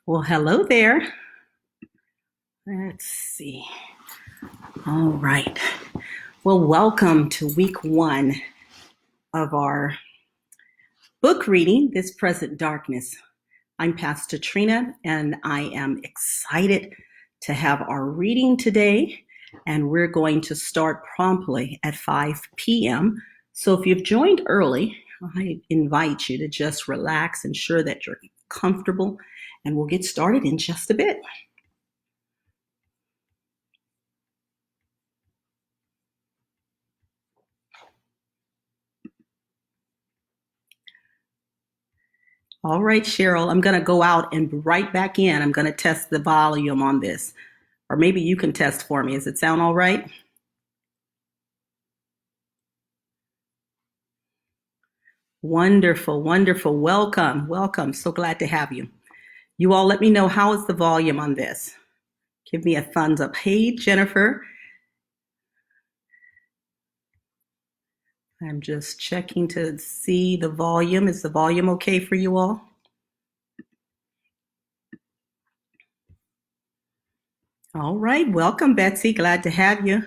Well, hello there. Let's see. All right. Well, welcome to week one of our book reading, This Present Darkness. I'm Pastor Trena, and I am excited to have our reading today. And we're going to start promptly at 5 p.m. So if you've joined early, I invite you to just relax, ensure that you're comfortable, and we'll get started in just a bit. All right, Cheryl, I'm going to go out and be right back in. I'm going to test the volume on this. Or maybe you can test for me. Does it sound all right? Wonderful, wonderful. Welcome, welcome. So glad to have you. You all let me know, how is the volume on this? Give me a thumbs up. Hey, Jennifer. I'm just checking to see the volume. Is the volume okay for you all? All right. Welcome, Betsy. Glad to have you.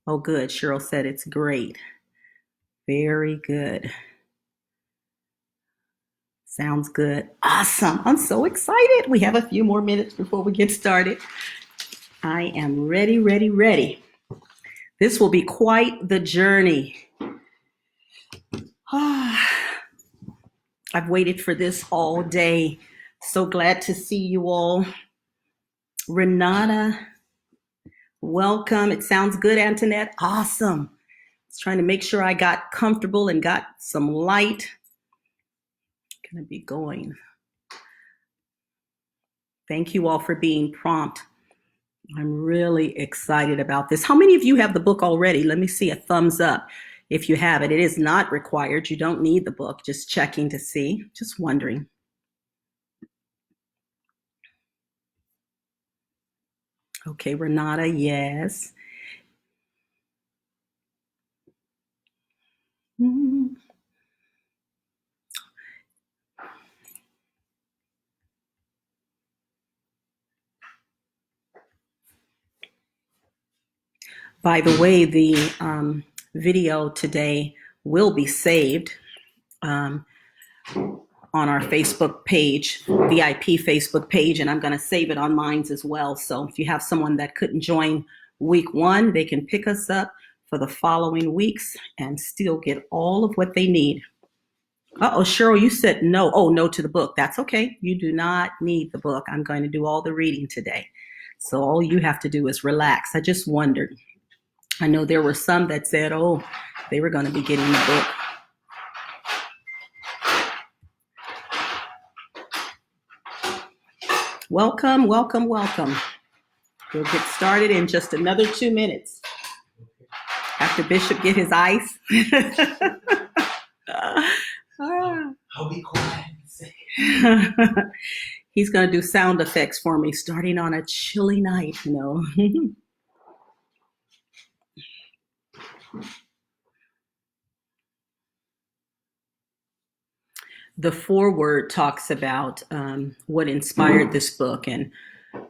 Oh, good. Cheryl said it's great. Very good. Sounds good. Awesome. I'm so excited. We have a few more minutes before we get started. I am ready, ready, ready. This will be quite the journey. I've waited for this all day. So glad to see you all. Renata, welcome. It sounds good, Antoinette. Awesome. I was trying to make sure I got comfortable and got some light. Gonna be going. Thank you all for being prompt. I'm really excited about this. How many of you have the book already? Let me see a thumbs up if you have it. It is not required. You don't need the book. Just checking to see. Just wondering. Okay, Renata, yes. By the way, the video today will be saved on our Facebook page, VIP Facebook page, and I'm going to save it on mine as well. So if you have someone that couldn't join week one, they can pick us up for the following weeks and still get all of what they need. Uh-oh, Cheryl, you said no. Oh, no to the book. That's okay. You do not need the book. I'm going to do all the reading today. So all you have to do is relax. I just wondered. I know there were some that said, oh, they were going to be getting the book. Welcome, welcome, welcome. We'll get started in just another 2 minutes. After Bishop get his ice. I'll be quiet. He's going to do sound effects for me starting on a chilly night, you know. The foreword talks about what inspired this book, and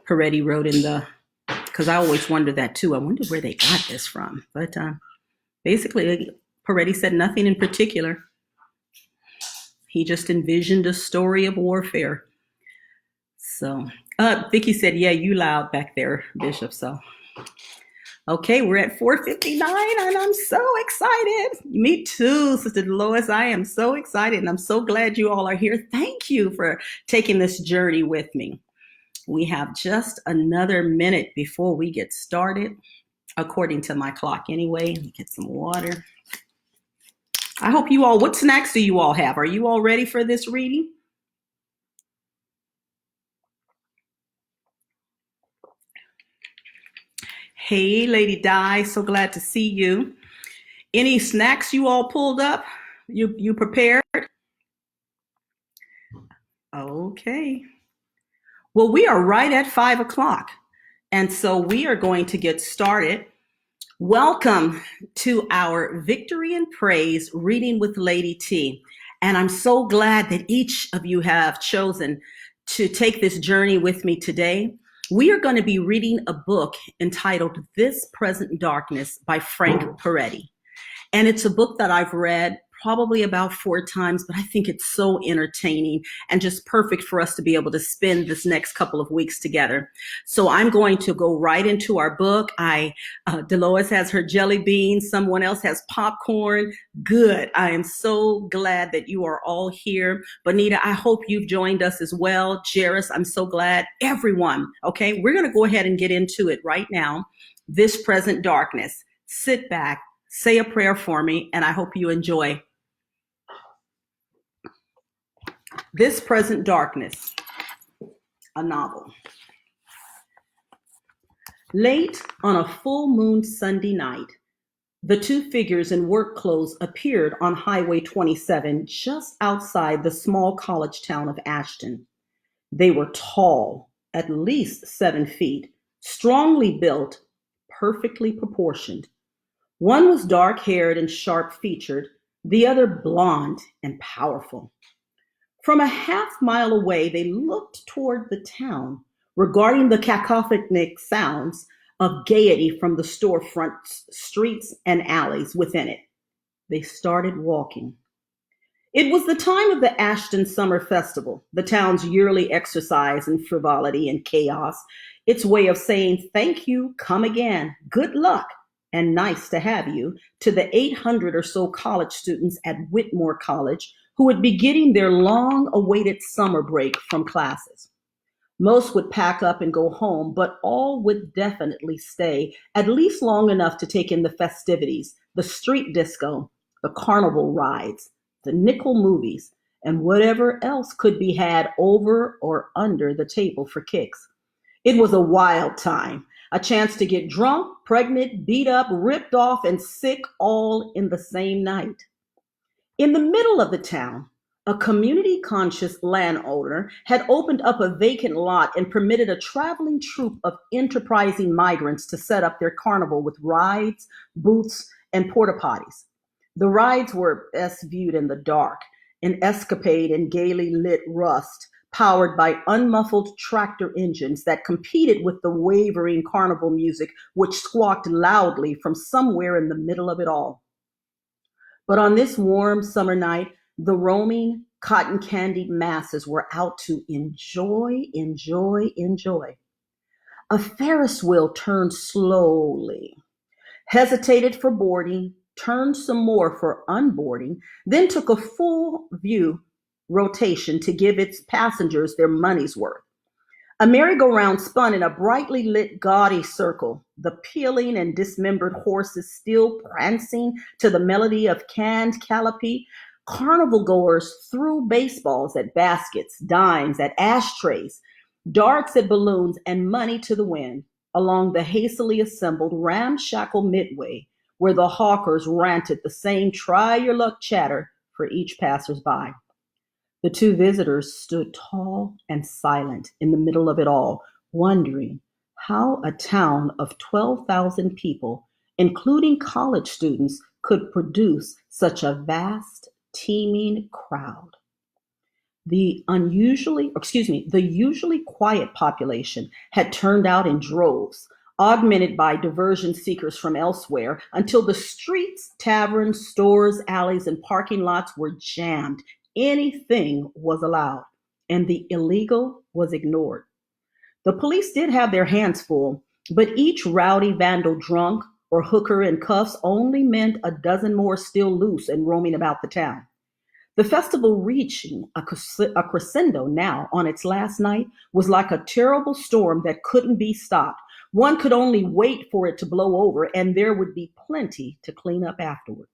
Peretti wrote in the, because I always wonder that too. I wonder where they got this from. But basically, Peretti said nothing in particular. He just envisioned a story of warfare. So, Vicky said, yeah, you loud back there, Bishop. So, okay, we're at 4:59 and I'm so excited. Me too, Sister Dolores. I am so excited and I'm so glad you all are here. Thank you for taking this journey with me. We have just another minute before we get started, according to my clock anyway. Let me get some water. I hope you all, what snacks do you all have? Are you all ready for this reading? Hey, Lady Di, so glad to see you. Any snacks you all pulled up? You prepared? Okay. Well, we are right at 5 o'clock. And so we are going to get started. Welcome to our Victory and Praise Reading with Lady T. And I'm so glad that each of you have chosen to take this journey with me today. We are going to be reading a book entitled This Present Darkness by Frank Peretti. And it's a book that I've read probably about 4 times, but I think it's so entertaining and just perfect for us to be able to spend this next couple of weeks together. So I'm going to go right into our book. Dolores has her jelly beans. Someone else has popcorn. Good. I am so glad that you are all here. Bonita, I hope you've joined us as well. Jairus, I'm so glad. Everyone. Okay, we're going to go ahead and get into it right now. This Present Darkness. Sit back, say a prayer for me, and I hope you enjoy. This Present Darkness, a novel. Late on a full moon Sunday night, the 2 figures in work clothes appeared on Highway 27 just outside the small college town of Ashton. They were tall, at least 7 feet, strongly built, perfectly proportioned. One was dark-haired and sharp-featured, the other blonde and powerful. From a half-mile away, they looked toward the town, regarding the cacophonic sounds of gaiety from the storefront streets and alleys within it. They started walking. It was the time of the Ashton Summer Festival, the town's yearly exercise in frivolity and chaos, its way of saying thank you, come again, good luck, and nice to have you to the 800 or so college students at Whitmore College who would be getting their long-awaited summer break from classes. Most would pack up and go home, but all would definitely stay, at least long enough to take in the festivities, the street disco, the carnival rides, the nickel movies, and whatever else could be had over or under the table for kicks. It was a wild time, a chance to get drunk, pregnant, beat up, ripped off, and sick all in the same night. In the middle of the town, a community-conscious landowner had opened up a vacant lot and permitted a traveling troupe of enterprising migrants to set up their carnival with rides, booths, and porta-potties. The rides were best viewed in the dark, an escapade in gaily lit rust, powered by unmuffled tractor engines that competed with the wavering carnival music which squawked loudly from somewhere in the middle of it all. But on this warm summer night, the roaming, cotton-candied masses were out to enjoy. A Ferris wheel turned slowly, hesitated for boarding, turned some more for unboarding, then took a full view rotation to give its passengers their money's worth. A merry-go-round spun in a brightly lit, gaudy circle, the peeling and dismembered horses still prancing to the melody of canned calliope. Carnival goers threw baseballs at baskets, dimes at ashtrays, darts at balloons, and money to the wind along the hastily assembled ramshackle midway, where the hawkers ranted the same try-your-luck chatter for each passersby. The 2 visitors stood tall and silent in the middle of it all, wondering how a town of 12,000 people, including college students, could produce such a vast, teeming crowd. The usually quiet population had turned out in droves, augmented by diversion seekers from elsewhere, until the streets, taverns, stores, alleys, and parking lots were jammed. Anything was allowed, and the illegal was ignored. The police did have their hands full, but each rowdy vandal drunk or hooker in cuffs only meant a dozen more still loose and roaming about the town. The festival, reaching a crescendo now on its last night, was like a terrible storm that couldn't be stopped. One could only wait for it to blow over, and there would be plenty to clean up afterward.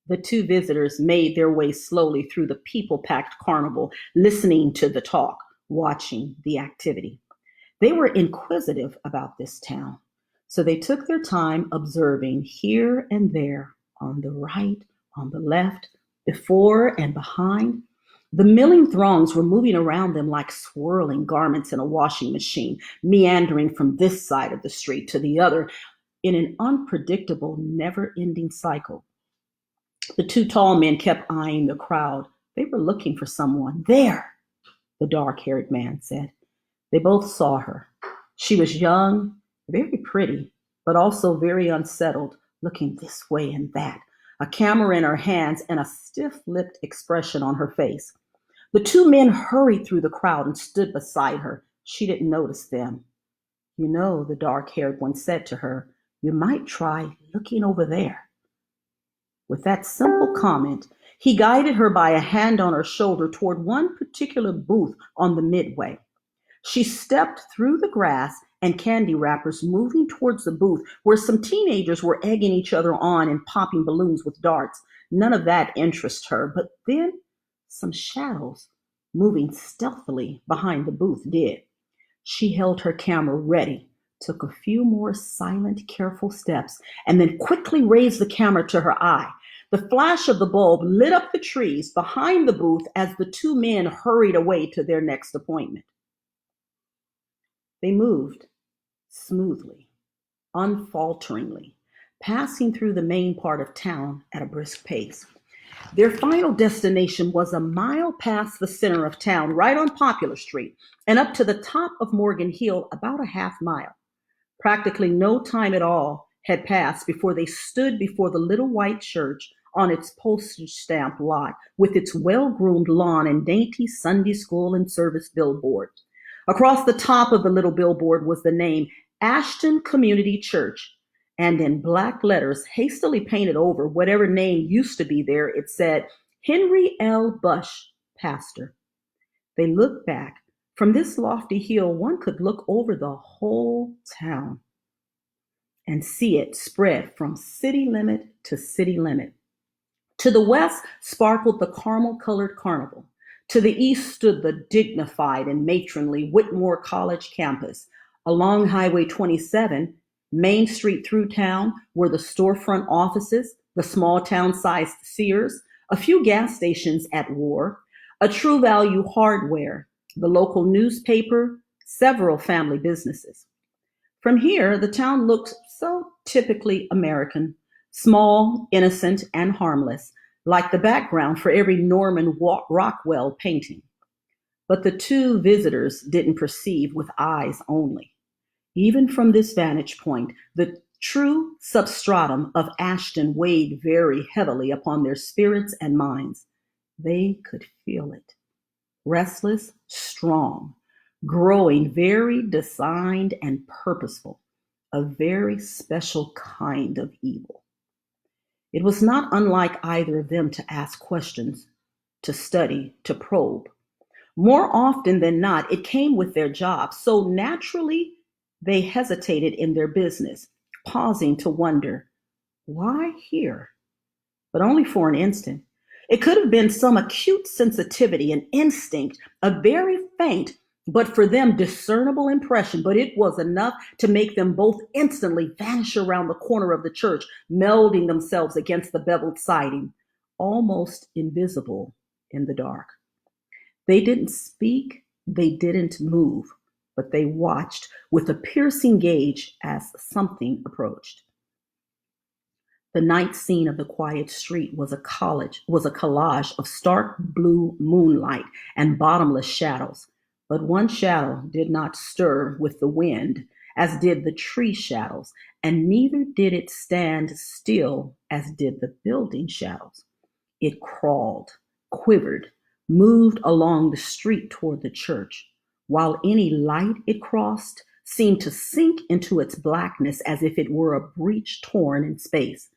The 2 visitors made their way slowly through the people-packed carnival, listening to the talk, watching the activity. They were inquisitive about this town, so they took their time observing here and there, on the right, on the left, before and behind. The milling throngs were moving around them like swirling garments in a washing machine, meandering from this side of the street to the other in an unpredictable, never-ending cycle. The 2 tall men kept eyeing the crowd. They were looking for someone. There! the dark-haired man said. They both saw her. She was young, very pretty, but also very unsettled, looking this way and that, a camera in her hands and a stiff-lipped expression on her face. The two men hurried through the crowd and stood beside her. She didn't notice them. You know, the dark-haired one said to her, you might try looking over there. With that simple comment, he guided her by a hand on her shoulder toward one particular booth on the midway. She stepped through the grass and candy wrappers, moving towards the booth where some teenagers were egging each other on and popping balloons with darts. None of that interested her, but then some shadows moving stealthily behind the booth did. She held her camera ready, took a few more silent, careful steps, and then quickly raised the camera to her eye. The flash of the bulb lit up the trees behind the booth as the two men hurried away to their next appointment. They moved smoothly, unfalteringly, passing through the main part of town at a brisk pace. Their final destination was a mile past the center of town, right on Popular Street, and up to the top of Morgan Hill, about a half mile. Practically no time at all had passed before they stood before the little white church on its postage stamp lot with its well-groomed lawn and dainty Sunday school and service billboard. Across the top of the little billboard was the name Ashton Community Church, and in black letters hastily painted over whatever name used to be there, it said, Henry L. Bush, Pastor. They looked back. From this lofty hill, one could look over the whole town and see it spread from city limit to city limit. To the west sparkled the caramel-colored Carnival. To the east stood the dignified and matronly Whitmore College campus. Along Highway 27, Main Street through town, were the storefront offices, the small town-sized Sears, a few gas stations at war, a True Value Hardware, the local newspaper, several family businesses. From here, the town looked so typically American, small, innocent, and harmless, like the background for every Norman Rockwell painting. But the two visitors didn't perceive with eyes only. Even from this vantage point, the true substratum of Ashton weighed very heavily upon their spirits and minds. They could feel it. Restless, strong, growing, very designed and purposeful, a very special kind of evil. It was not unlike either of them to ask questions, to study, to probe. More often than not, it came with their job, so naturally they hesitated in their business, pausing to wonder, why here? But only for an instant. It could have been some acute sensitivity, an instinct, a very faint, but for them discernible impression, but it was enough to make them both instantly vanish around the corner of the church, melding themselves against the beveled siding, almost invisible in the dark. They didn't speak, they didn't move, but they watched with a piercing gaze as something approached. The night scene of the quiet street was a collage of stark blue moonlight and bottomless shadows. But one shadow did not stir with the wind, as did the tree shadows, and neither did it stand still as did the building shadows. It crawled, quivered, moved along the street toward the church, while any light it crossed seemed to sink into its blackness as if it were a breach torn in space.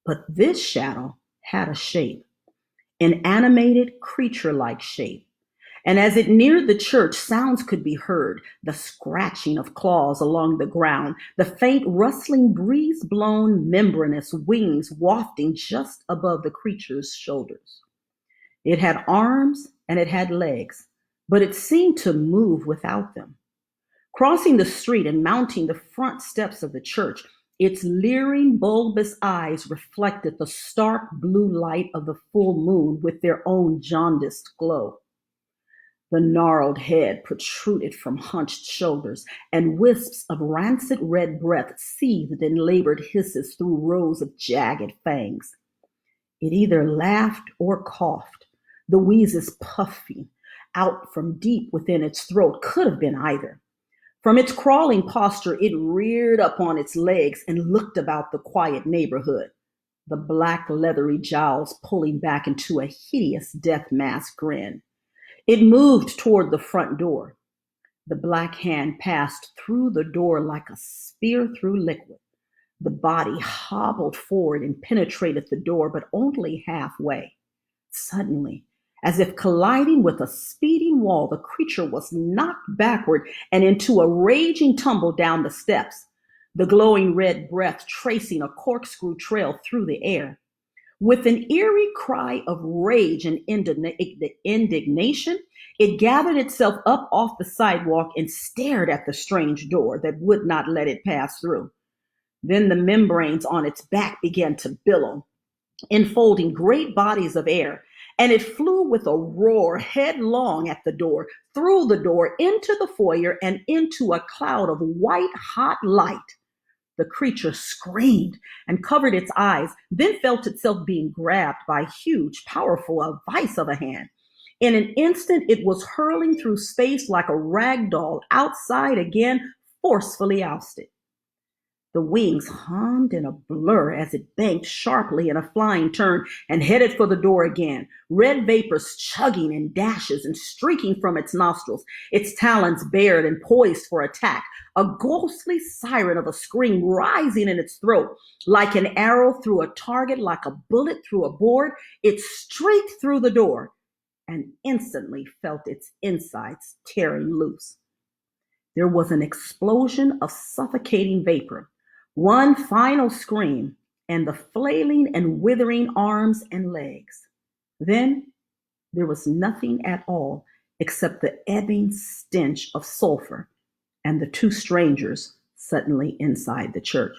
But this shadow had a shape, an animated, creature-like shape. And as it neared the church, sounds could be heard, the scratching of claws along the ground, the faint rustling breeze-blown membranous wings wafting just above the creature's shoulders. It had arms and it had legs, but it seemed to move without them. Crossing the street and mounting the front steps of the church, its leering, bulbous eyes reflected the stark blue light of the full moon with their own jaundiced glow. The gnarled head protruded from hunched shoulders, and wisps of rancid red breath seethed in labored hisses through rows of jagged fangs. It either laughed or coughed, the wheezes puffing, out from deep within its throat could have been either. From its crawling posture, it reared up on its legs and looked about the quiet neighborhood, the black leathery jowls pulling back into a hideous death mask grin. It moved toward the front door. The black hand passed through the door like a spear through liquid. The body hobbled forward and penetrated the door, but only halfway. Suddenly, as if colliding with a speeding wall, the creature was knocked backward and into a raging tumble down the steps, the glowing red breath tracing a corkscrew trail through the air. With an eerie cry of rage and indignation, it gathered itself up off the sidewalk and stared at the strange door that would not let it pass through. Then the membranes on its back began to billow, enfolding great bodies of air, and it flew with a roar headlong at the door, through the door, into the foyer, and into a cloud of white hot light. The creature screamed and covered its eyes, then felt itself being grabbed by huge, powerful vice of a hand. In an instant, it was hurling through space like a rag doll, outside again, forcefully ousted. The wings hummed in a blur as it banked sharply in a flying turn and headed for the door again, red vapors chugging in dashes and streaking from its nostrils, its talons bared and poised for attack, a ghostly siren of a scream rising in its throat. Like an arrow through a target, like a bullet through a board, it streaked through the door and instantly felt its insides tearing loose. There was an explosion of suffocating vapor, one final scream, and the flailing and withering arms and legs. Then there was nothing at all except the ebbing stench of sulfur and the two strangers suddenly inside the church.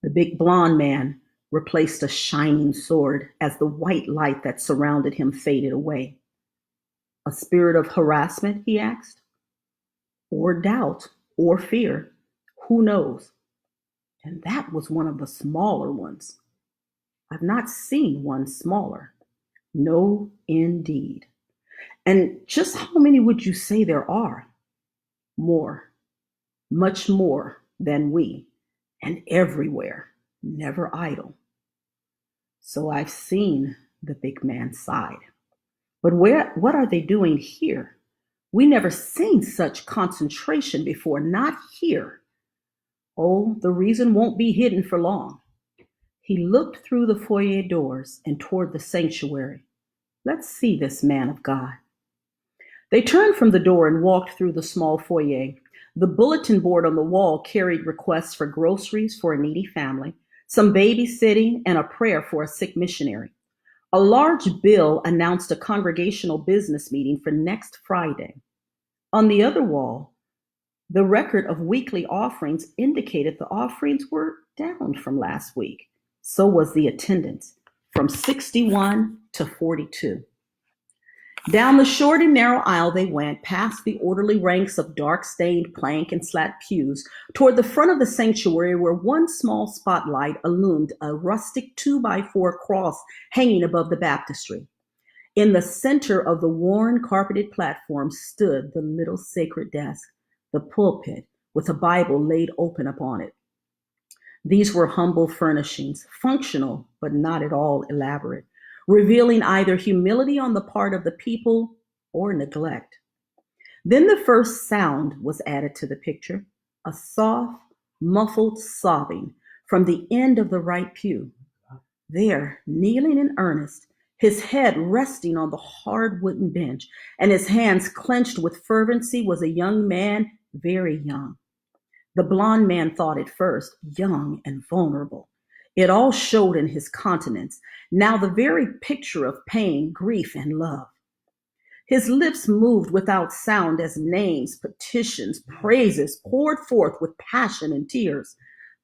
The big blond man replaced a shining sword as the white light that surrounded him faded away. A spirit of harassment, he asked? Or doubt, or fear? Who knows? And that was one of the smaller ones. I've not seen one smaller. No, indeed. And just how many would you say there are? More, much more than we, and everywhere, never idle. So I've seen, the big man sighed. But what are they doing here? We never seen such concentration before, not here. Oh, the reason won't be hidden for long. He looked through the foyer doors and toward the sanctuary. Let's see this man of God. They turned from the door and walked through the small foyer. The bulletin board on the wall carried requests for groceries for a needy family, some babysitting, and a prayer for a sick missionary. A large bill announced a congregational business meeting for next Friday. On the other wall, the record of weekly offerings indicated the offerings were down from last week. So was the attendance, from 61 to 42. Down the short and narrow aisle they went, past the orderly ranks of dark-stained plank and slat pews, toward the front of the sanctuary where one small spotlight illumined a rustic 2x4 cross hanging above the baptistry. In the center of the worn carpeted platform stood the little sacred desk, the pulpit, with a Bible laid open upon it. These were humble furnishings, functional but not at all elaborate, revealing either humility on the part of the people or neglect. Then the first sound was added to the picture, a soft, muffled sobbing from the end of the right pew. There, kneeling in earnest, his head resting on the hard wooden bench and his hands clenched with fervency, was a young man, very young. The blond man thought at first, young and vulnerable. It all showed in his countenance, now the very picture of pain, grief, and love. His lips moved without sound as names, petitions, praises poured forth with passion and tears.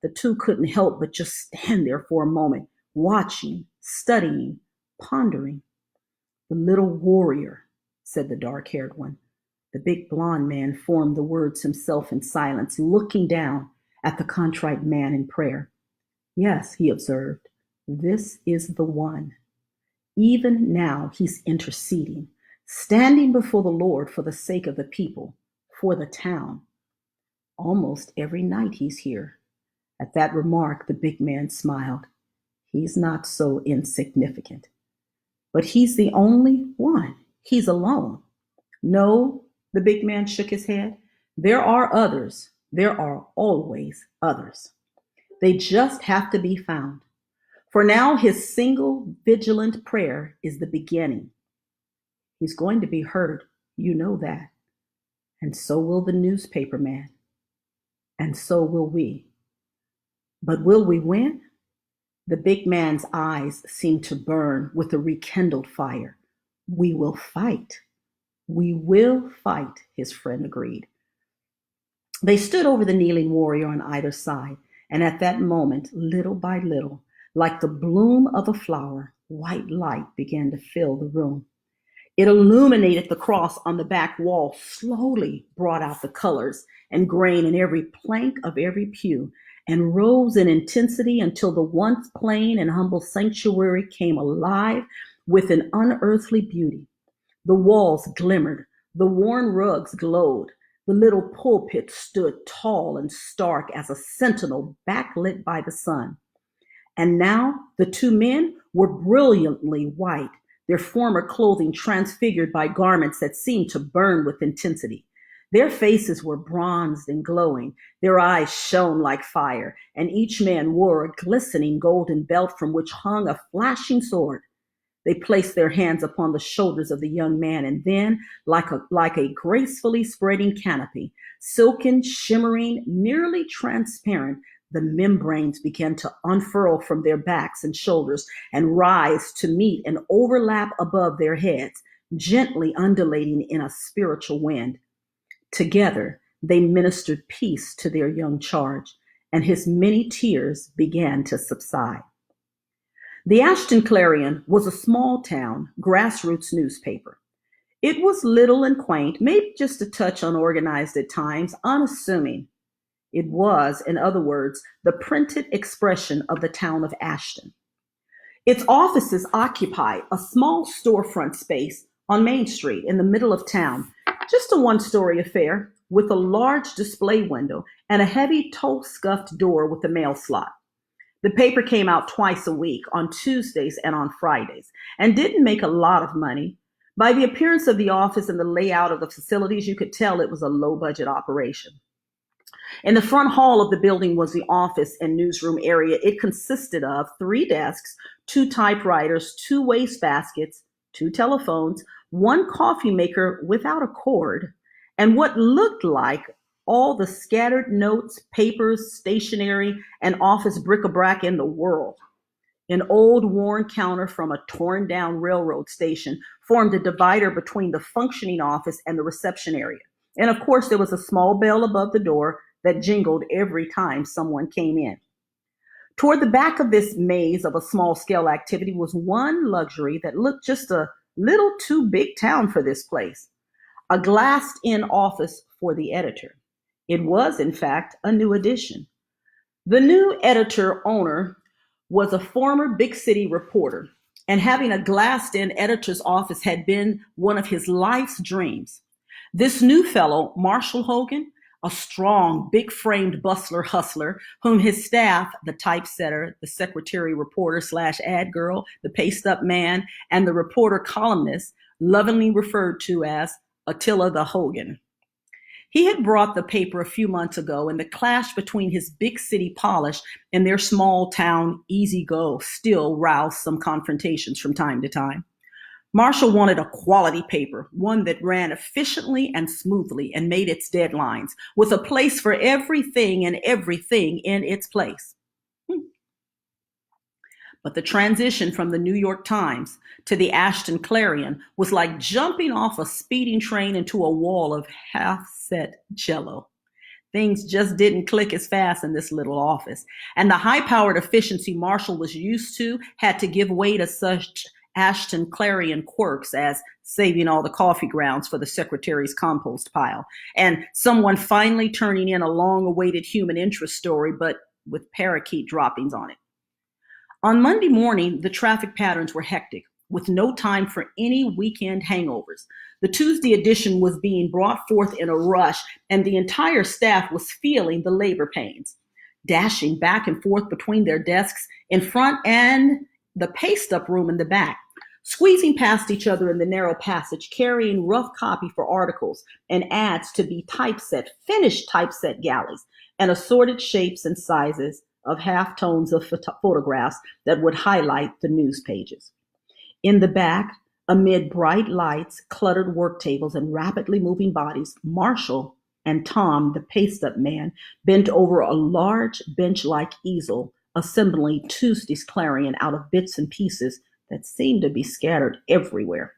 The two couldn't help but just stand there for a moment, watching, studying, pondering. The little warrior, said the dark-haired one. The big blond man formed the words himself in silence, looking down at the contrite man in prayer. Yes, he observed, this is the one. Even now he's interceding, standing before the Lord for the sake of the people, for the town. Almost every night he's here. At that remark, the big man smiled. He's not so insignificant. But he's the only one. He's alone. No, the big man shook his head. There are others. There are always others. They just have to be found. For now, his single vigilant prayer is the beginning. He's going to be heard. You know that. And so will the newspaper man. And so will we. But will we win? The big man's eyes seemed to burn with a rekindled fire. We will fight. We will fight, his friend agreed. They stood over the kneeling warrior on either side, and at that moment, little by little, like the bloom of a flower, white light began to fill the room. It illuminated the cross on the back wall, slowly brought out the colors and grain in every plank of every pew, and rose in intensity until the once plain and humble sanctuary came alive with an unearthly beauty. The walls glimmered, the worn rugs glowed, the little pulpit stood tall and stark as a sentinel backlit by the sun. And now the two men were brilliantly white, their former clothing transfigured by garments that seemed to burn with intensity. Their faces were bronzed and glowing, their eyes shone like fire, and each man wore a glistening golden belt from which hung a flashing sword. They placed their hands upon the shoulders of the young man, and then, like a gracefully spreading canopy, silken, shimmering, nearly transparent, the membranes began to unfurl from their backs and shoulders and rise to meet and overlap above their heads, gently undulating in a spiritual wind. Together, they ministered peace to their young charge, and his many tears began to subside. The Ashton Clarion was a small town, grassroots newspaper. It was little and quaint, maybe just a touch unorganized at times, unassuming. It was, in other words, the printed expression of the town of Ashton. Its offices occupied a small storefront space on Main Street in the middle of town, just a one-story affair with a large display window and a heavy toe-scuffed door with a mail slot. The paper came out twice a week, on Tuesdays and on Fridays, and didn't make a lot of money. By the appearance of the office and the layout of the facilities, you could tell it was a low-budget operation. In the front hall of the building was the office and newsroom area. It consisted of 3 desks, 2 typewriters, 2 wastebaskets, 2 telephones, 1 coffee maker without a cord, and what looked like all the scattered notes, papers, stationery, and office bric-a-brac in the world. An old worn counter from a torn down railroad station formed a divider between the functioning office and the reception area. And of course, there was a small bell above the door that jingled every time someone came in. Toward the back of this maze of a small scale activity was one luxury that looked just a little too big town for this place: a glassed in office for the editor. It was, in fact, a new addition. The new editor owner was a former big city reporter, and having a glassed-in editor's office had been one of his life's dreams. This new fellow, Marshall Hogan, a strong, big-framed hustler, whom his staff, the typesetter, the secretary reporter / ad girl, the paste-up man, and the reporter columnist, lovingly referred to as Attila the Hogan. He had brought the paper a few months ago, and the clash between his big city polish and their small town easy go still roused some confrontations from time to time. Marshall wanted a quality paper, one that ran efficiently and smoothly and made its deadlines, with a place for everything and everything in its place. But the transition from the New York Times to the Ashton Clarion was like jumping off a speeding train into a wall of half-set jello. Things just didn't click as fast in this little office, and the high-powered efficiency Marshall was used to had to give way to such Ashton Clarion quirks as saving all the coffee grounds for the secretary's compost pile, and someone finally turning in a long-awaited human interest story, but with parakeet droppings on it. On Monday morning, the traffic patterns were hectic. with no time for any weekend hangovers. The Tuesday edition was being brought forth in a rush, and the entire staff was feeling the labor pains, dashing back and forth between their desks in front and the paste-up room in the back, squeezing past each other in the narrow passage, carrying rough copy for articles and ads to be typeset, finished typeset galleys, and assorted shapes and sizes of half-tones of photographs that would highlight the news pages. In the back, amid bright lights, cluttered work tables, and rapidly moving bodies, Marshall and Tom, the paste-up man, bent over a large bench-like easel, assembling Tuesday's Clarion out of bits and pieces that seemed to be scattered everywhere.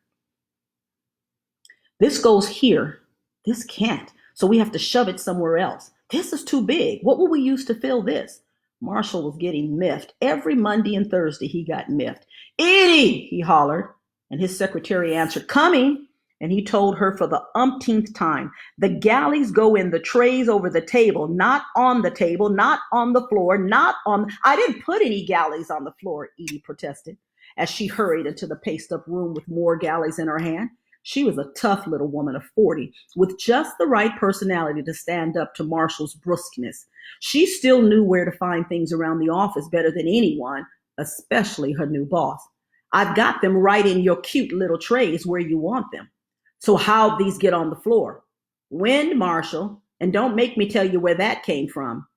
This goes here. This can't. So we have to shove it somewhere else. This is too big. What will we use to fill this? Marshall was getting miffed. Every Monday and Thursday he got miffed. Edie, he hollered, and his secretary answered, coming. And he told her for the umpteenth time, the galleys go in the trays over the table, not on the table, not on the floor, not on. I didn't put any galleys on the floor, Edie protested, as she hurried into the paste-up room with more galleys in her hand. She was a tough little woman of 40, with just the right personality to stand up to Marshall's brusqueness. She still knew where to find things around the office better than anyone, especially her new boss. I've got them right in your cute little trays where you want them. So how'd these get on the floor? Wind, Marshall, and don't make me tell you where that came from.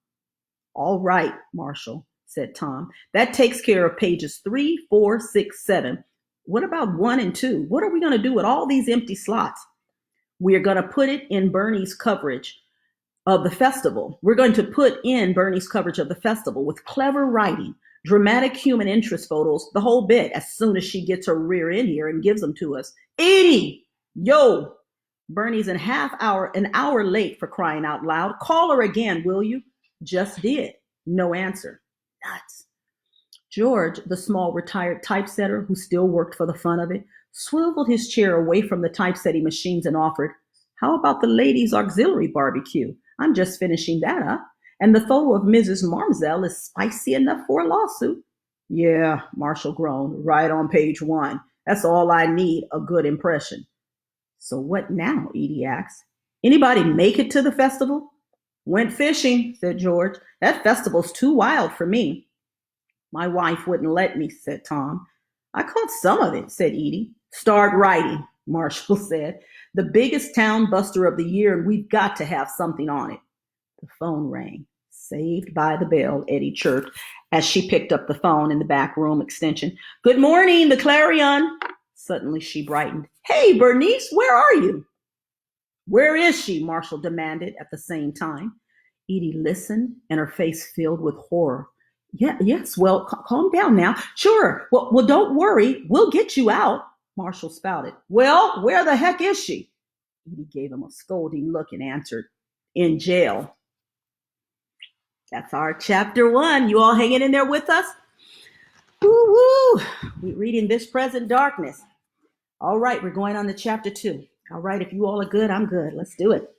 All right, Marshall, said Tom. That takes care of pages 3, 4, 6, 7. What about 1 and 2? What are we going to do with all these empty slots? We are going to put it in Bernie's coverage of the festival. We're going to put in Bernie's coverage of the festival with clever writing, dramatic human interest photos, the whole bit, as soon as she gets her rear in here and gives them to us. Edie! Yo! Bernie's an hour late, for crying out loud. Call her again, will you? Just did. No answer. Nuts. George, the small retired typesetter who still worked for the fun of it, swiveled his chair away from the typesetting machines and offered, how about the ladies' auxiliary barbecue? I'm just finishing that up. And the photo of Mrs. Marmzell is spicy enough for a lawsuit. Yeah, Marshall groaned, right on page 1. That's all I need, a good impression. So what now? Edie asked. Anybody make it to the festival? Went fishing, said George. That festival's too wild for me. My wife wouldn't let me, said Tom. I caught some of it, said Edie. Start writing, Marshall said. The biggest town buster of the year, and we've got to have something on it. The phone rang. Saved by the bell, Eddie chirped as she picked up the phone in the back room extension. Good morning, the Clarion. Suddenly she brightened. Hey, Bernice, where are you? Where is she? Marshall demanded at the same time. Edie listened, and her face filled with horror. Yes, well, calm down now. Sure. Well, don't worry. We'll get you out, Marshall spouted. Well, where the heck is she? Edie gave him a scolding look and answered, in jail. That's our chapter 1. You all hanging in there with us? Woo-woo. We're reading This Present Darkness. All right, we're going on to chapter 2. All right, if you all are good, I'm good. Let's do it.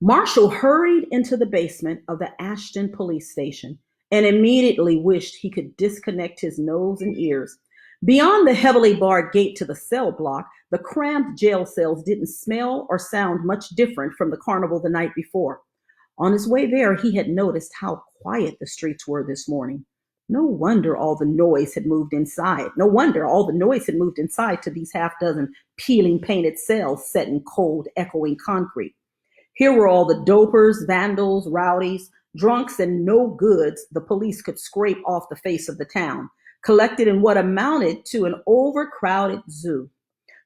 Marshall hurried into the basement of the Ashton police station and immediately wished he could disconnect his nose and ears. Beyond the heavily barred gate to the cell block, the crammed jail cells didn't smell or sound much different from the carnival the night before. On his way there, he had noticed how quiet the streets were this morning. No wonder all the noise had moved inside. To these half-dozen peeling painted cells set in cold, echoing concrete. Here were all the dopers, vandals, rowdies, drunks, and no goods the police could scrape off the face of the town, collected in what amounted to an overcrowded zoo.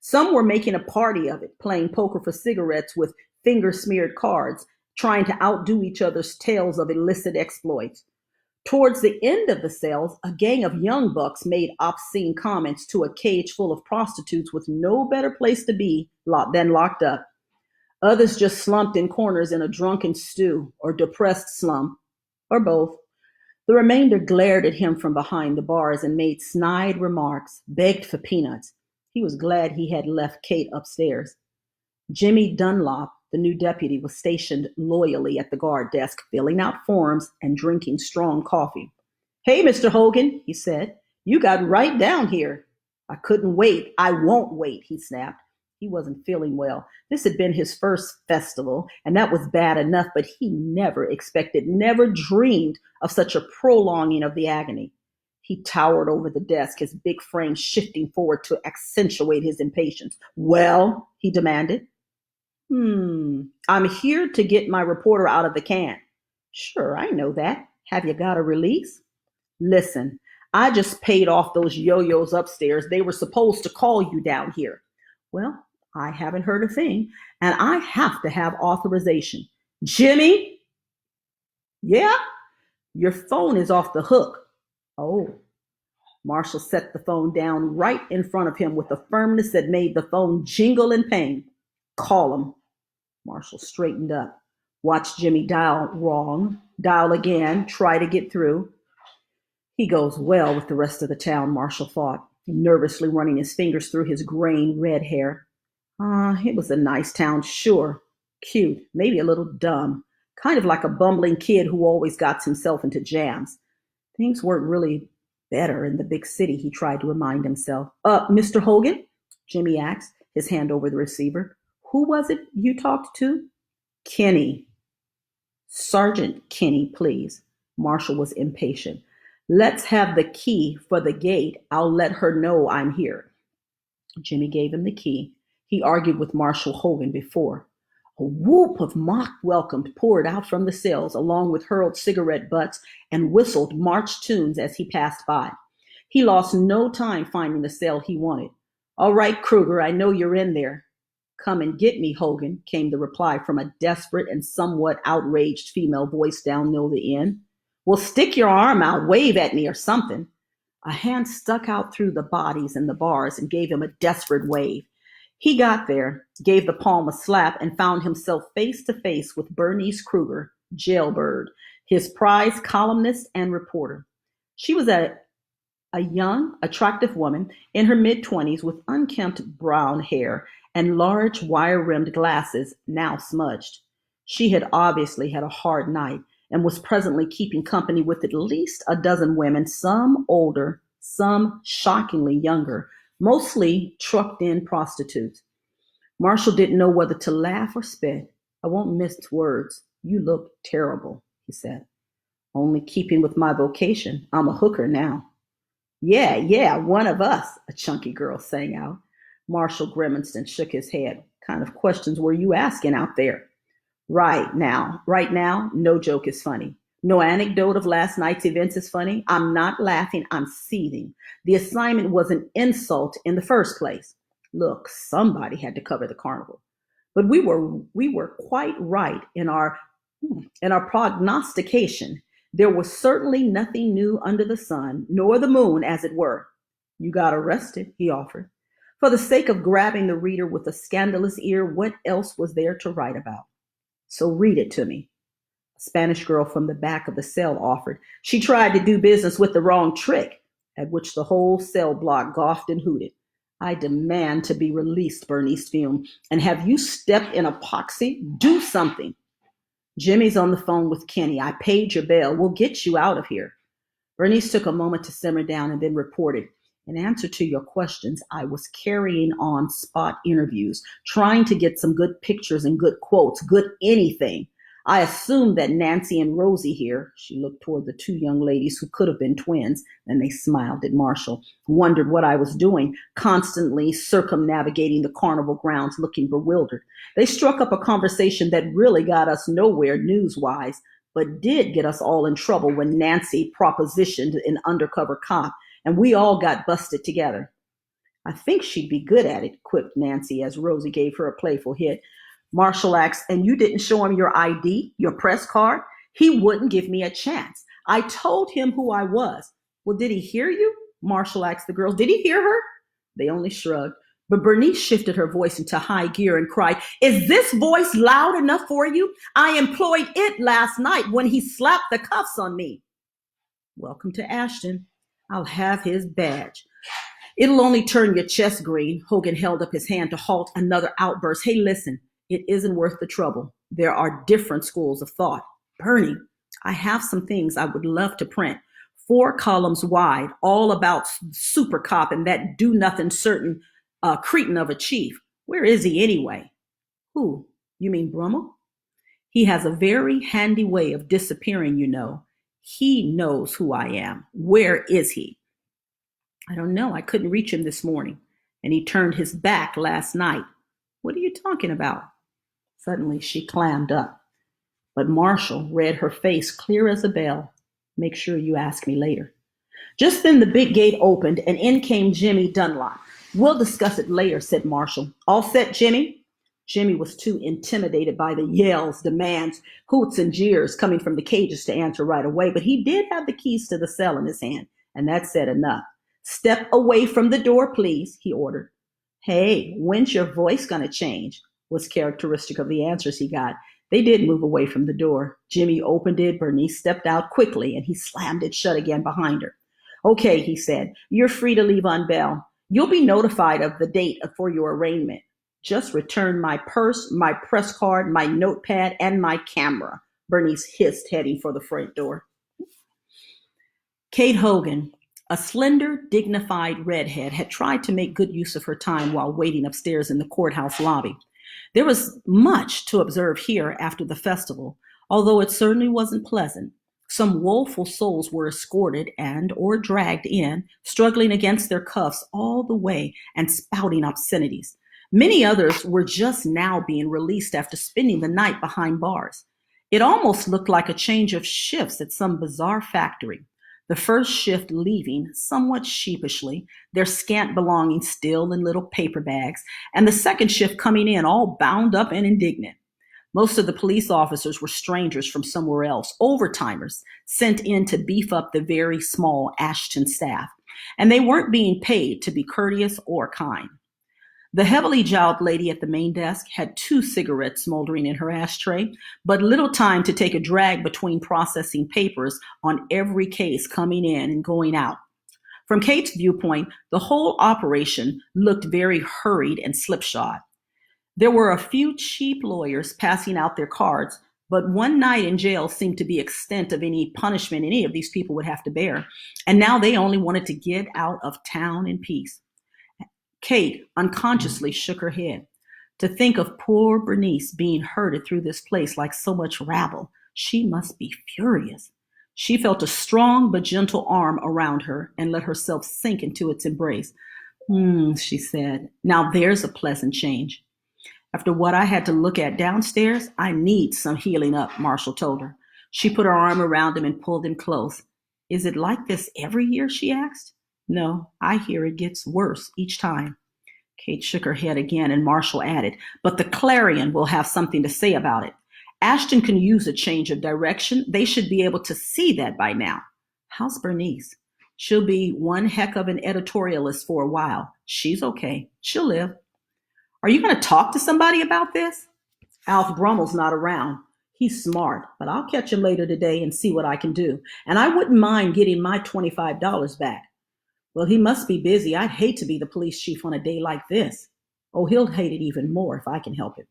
Some were making a party of it, playing poker for cigarettes with finger-smeared cards, trying to outdo each other's tales of illicit exploits. Towards the end of the cells, a gang of young bucks made obscene comments to a cage full of prostitutes with no better place to be than locked up. Others just slumped in corners in a drunken stew or depressed slump, or both. The remainder glared at him from behind the bars and made snide remarks, begged for peanuts. He was glad he had left Kate upstairs. Jimmy Dunlop, the new deputy, was stationed loyally at the guard desk, filling out forms and drinking strong coffee. Hey, Mr. Hogan, he said, you got right down here. I couldn't wait. I won't wait, he snapped. He wasn't feeling well. This had been his first festival, and that was bad enough, but he never expected, never dreamed of such a prolonging of the agony. He towered over the desk, his big frame shifting forward to accentuate his impatience. Well, he demanded. I'm here to get my reporter out of the can. Sure, I know that. Have you got a release? Listen, I just paid off those yo-yos upstairs. They were supposed to call you down here. Well, I haven't heard a thing, and I have to have authorization. Jimmy? Yeah? Your phone is off the hook. Oh. Marshall set the phone down right in front of him with a firmness that made the phone jingle in pain. Call him. Marshall straightened up. Watched Jimmy dial wrong, dial again, try to get through. He goes well with the rest of the town, Marshall thought, nervously running his fingers through his graying red hair. It was a nice town, sure. Cute, maybe a little dumb. Kind of like a bumbling kid who always got himself into jams. Things weren't really better in the big city, he tried to remind himself. Mr. Hogan? Jimmy asked, his hand over the receiver. Who was it you talked to? Kenny. Sergeant Kenny, please. Marshall was impatient. Let's have the key for the gate. I'll let her know I'm here. Jimmy gave him the key. He argued with Marshal Hogan before. A whoop of mock welcome poured out from the cells, along with hurled cigarette butts and whistled march tunes as he passed by. He lost no time finding the cell he wanted. All right, Kruger, I know you're in there. Come and get me, Hogan, came the reply from a desperate and somewhat outraged female voice down near the inn. Well, stick your arm out, wave at me or something. A hand stuck out through the bodies and the bars and gave him a desperate wave. He got there, gave the palm a slap, and found himself face to face with Bernice Kruger, Jailbird, his prize columnist and reporter. She was a young, attractive woman in her mid-20s with unkempt brown hair and large wire-rimmed glasses, now smudged. She had obviously had a hard night and was presently keeping company with at least a dozen women, some older, some shockingly younger, mostly trucked-in prostitutes. Marshall didn't know whether to laugh or spit. I won't mince words. You look terrible, he said. Only keeping with my vocation. I'm a hooker now. Yeah, one of us, a chunky girl sang out. Marshall grimaced and shook his head. What kind of questions were you asking out there? Right now, no joke is funny. No anecdote of last night's events is funny. I'm not laughing, I'm seething. The assignment was an insult in the first place. Look, somebody had to cover the carnival. But we were quite right in our prognostication. There was certainly nothing new under the sun, nor the moon, as it were. You got arrested, he offered. For the sake of grabbing the reader with a scandalous ear, what else was there to write about? So read it to me. A Spanish girl from the back of the cell offered. She tried to do business with the wrong trick, at which the whole cell block gawked and hooted. I demand to be released, Bernice fumed. And have you stepped in epoxy? Do something. Jimmy's on the phone with Kenny. I paid your bail. We'll get you out of here. Bernice took a moment to simmer down and then reported. In answer to your questions, I was carrying on spot interviews, trying to get some good pictures and good quotes, good anything. I assumed that Nancy and Rosie here, she looked toward the two young ladies who could have been twins, and they smiled at Marshall, wondered what I was doing, constantly circumnavigating the carnival grounds looking bewildered. They struck up a conversation that really got us nowhere news-wise, but did get us all in trouble when Nancy propositioned an undercover cop, and we all got busted together. I think she'd be good at it, quipped Nancy as Rosie gave her a playful hit. Marshall asked, and you didn't show him your ID, your press card? He wouldn't give me a chance. I told him who I was. Well, did he hear you? Marshall asked the girls. Did he hear her? They only shrugged. But Bernice shifted her voice into high gear and cried, is this voice loud enough for you? I employed it last night when he slapped the cuffs on me. Welcome to Ashton. I'll have his badge. It'll only turn your chest green. Hogan held up his hand to halt another outburst. Hey, listen, it isn't worth the trouble. There are different schools of thought. Bernie, I have some things I would love to print. 4 columns wide, all about super cop and that do nothing certain cretin of a chief. Where is he anyway? Who? You mean Brummel? He has a very handy way of disappearing, you know. He knows who I am. Where is he? I don't know. I couldn't reach him this morning. And he turned his back last night. What are you talking about? Suddenly she clammed up. But Marshall read her face clear as a bell. Make sure you ask me later. Just then the big gate opened and in came Jimmy Dunlop. We'll discuss it later, said Marshall. All set, Jimmy? Jimmy was too intimidated by the yells, demands, hoots, and jeers coming from the cages to answer right away, but he did have the keys to the cell in his hand, and that said enough. Step away from the door, please, he ordered. Hey, when's your voice going to change? Was characteristic of the answers he got. They did move away from the door. Jimmy opened it, Bernice stepped out quickly, and he slammed it shut again behind her. Okay, he said, you're free to leave on bail. You'll be notified of the date for your arraignment. Just return my purse, my press card, my notepad, and my camera, Bernice hissed, heading for the front door. Kate Hogan, a slender, dignified redhead, had tried to make good use of her time while waiting upstairs in the courthouse lobby. There was much to observe here after the festival, although it certainly wasn't pleasant. Some woeful souls were escorted and or dragged in, struggling against their cuffs all the way and spouting obscenities. Many others were just now being released after spending the night behind bars. It almost looked like a change of shifts at some bizarre factory. The first shift leaving, somewhat sheepishly, their scant belongings still in little paper bags, and the second shift coming in all bound up and indignant. Most of the police officers were strangers from somewhere else, overtimers, sent in to beef up the very small Ashton staff, and they weren't being paid to be courteous or kind. The heavily jowled lady at the main desk had 2 cigarettes smoldering in her ashtray, but little time to take a drag between processing papers on every case coming in and going out. From Kate's viewpoint, the whole operation looked very hurried and slipshod. There were a few cheap lawyers passing out their cards, but one night in jail seemed to be the extent of any punishment any of these people would have to bear, and now they only wanted to get out of town in peace. Kate unconsciously shook her head. To think of poor Bernice being herded through this place like so much rabble, she must be furious. She felt a strong but gentle arm around her and let herself sink into its embrace. She said, now there's a pleasant change. After what I had to look at downstairs, I need some healing up, Marshall told her. She put her arm around him and pulled him close. Is it like this every year, she asked. No, I hear it gets worse each time. Kate shook her head again, and Marshall added, but the Clarion will have something to say about it. Ashton can use a change of direction. They should be able to see that by now. How's Bernice? She'll be one heck of an editorialist for a while. She's okay. She'll live. Are you going to talk to somebody about this? Alf Brummel's not around. He's smart, but I'll catch him later today and see what I can do. And I wouldn't mind getting my $25 back. Well, he must be busy. I'd hate to be the police chief on a day like this. Oh, he'll hate it even more if I can help it.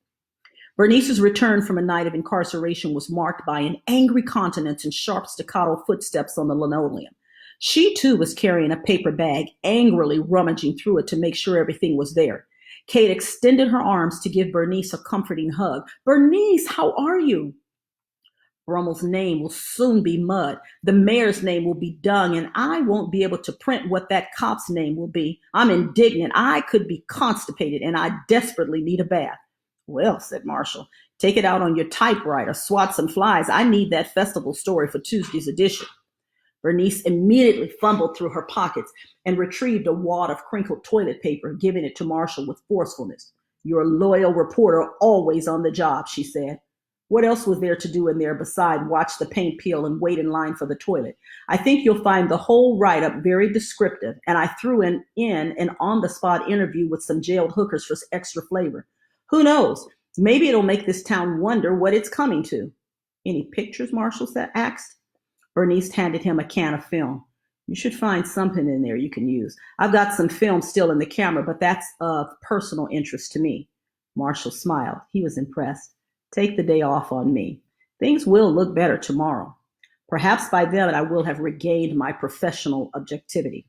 Bernice's return from a night of incarceration was marked by an angry countenance and sharp staccato footsteps on the linoleum. She, too, was carrying a paper bag, angrily rummaging through it to make sure everything was there. Kate extended her arms to give Bernice a comforting hug. Bernice, how are you? Brummel's name will soon be mud. The mayor's name will be dung, and I won't be able to print what that cop's name will be. I'm indignant. I could be constipated, and I desperately need a bath. Well, said Marshall, take it out on your typewriter, swat some flies. I need that festival story for Tuesday's edition. Bernice immediately fumbled through her pockets and retrieved a wad of crinkled toilet paper, giving it to Marshall with forcefulness. Your loyal reporter, always on the job, she said. What else was there to do in there beside watch the paint peel and wait in line for the toilet? I think you'll find the whole write-up very descriptive, and I threw in an on-the-spot interview with some jailed hookers for extra flavor. Who knows? Maybe it'll make this town wonder what it's coming to. Any pictures, Marshall asked. Bernice handed him a can of film. You should find something in there you can use. I've got some film still in the camera, but that's of personal interest to me. Marshall smiled. He was impressed. Take the day off on me. Things will look better tomorrow. Perhaps by then I will have regained my professional objectivity.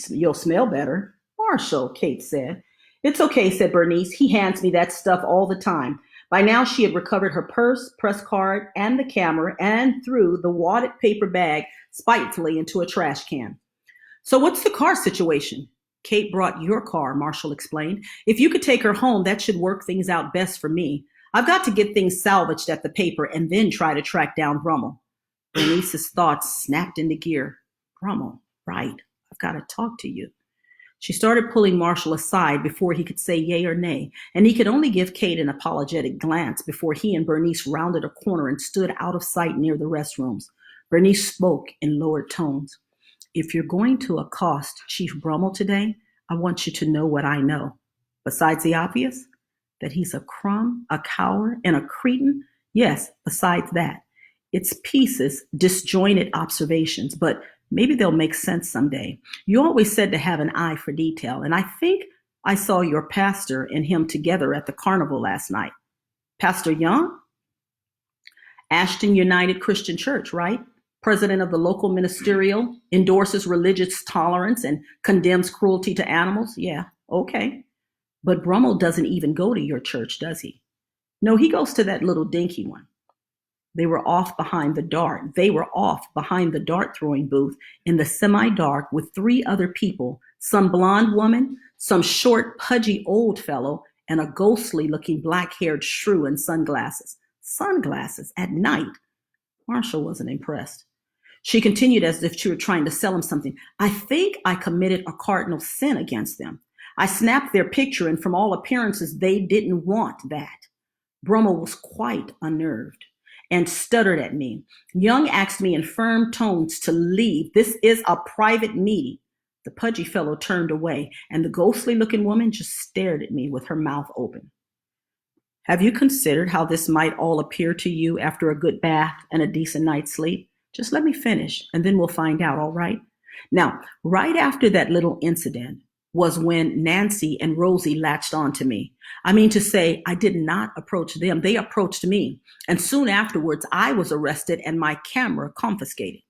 You'll smell better. Marshall, Kate said. It's okay, said Bernice. He hands me that stuff all the time. By now she had recovered her purse, press card, and the camera and threw the wadded paper bag spitefully into a trash can. So what's the car situation? Kate brought your car, Marshall explained. If you could take her home, that should work things out best for me. I've got to get things salvaged at the paper and then try to track down Brummel. Bernice's thoughts snapped into gear. Brummel, right. I've got to talk to you. She started pulling Marshall aside before he could say yay or nay, and he could only give Kate an apologetic glance before he and Bernice rounded a corner and stood out of sight near the restrooms. Bernice spoke in lowered tones. If you're going to accost Chief Brummel today, I want you to know what I know. Besides the obvious, that he's a crumb, a coward, and a cretin. Yes, besides that. It's pieces, disjointed observations, but maybe they'll make sense someday. You always said to have an eye for detail, and I think I saw your pastor and him together at the carnival last night. Pastor Young? Ashton United Christian Church, right? President of the local ministerial, endorses religious tolerance and condemns cruelty to animals? Yeah, okay. But Brummel doesn't even go to your church, does he? No, he goes to that little dinky one. They were off behind the dart throwing booth in the semi-dark with three other people, some blonde woman, some short, pudgy old fellow, and a ghostly-looking black-haired shrew in sunglasses. Sunglasses at night. Marshall wasn't impressed. She continued as if she were trying to sell him something. I think I committed a cardinal sin against them. I snapped their picture, and from all appearances, they didn't want that. Brummel was quite unnerved and stuttered at me. Young asked me in firm tones to leave. This is a private meeting. The pudgy fellow turned away, and the ghostly-looking woman just stared at me with her mouth open. Have you considered how this might all appear to you after a good bath and a decent night's sleep? Just let me finish, and then we'll find out, all right? Now, right after that little incident was when Nancy and Rosie latched on to me. I mean to say, I did not approach them. They approached me. And soon afterwards, I was arrested and my camera confiscated.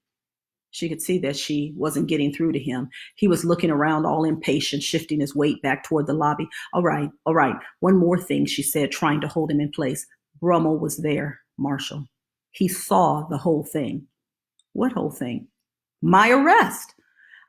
She could see that she wasn't getting through to him. He was looking around all impatient, shifting his weight back toward the lobby. All right. One more thing, she said, trying to hold him in place. Brummel was there, Marshall. He saw the whole thing. What whole thing? My arrest.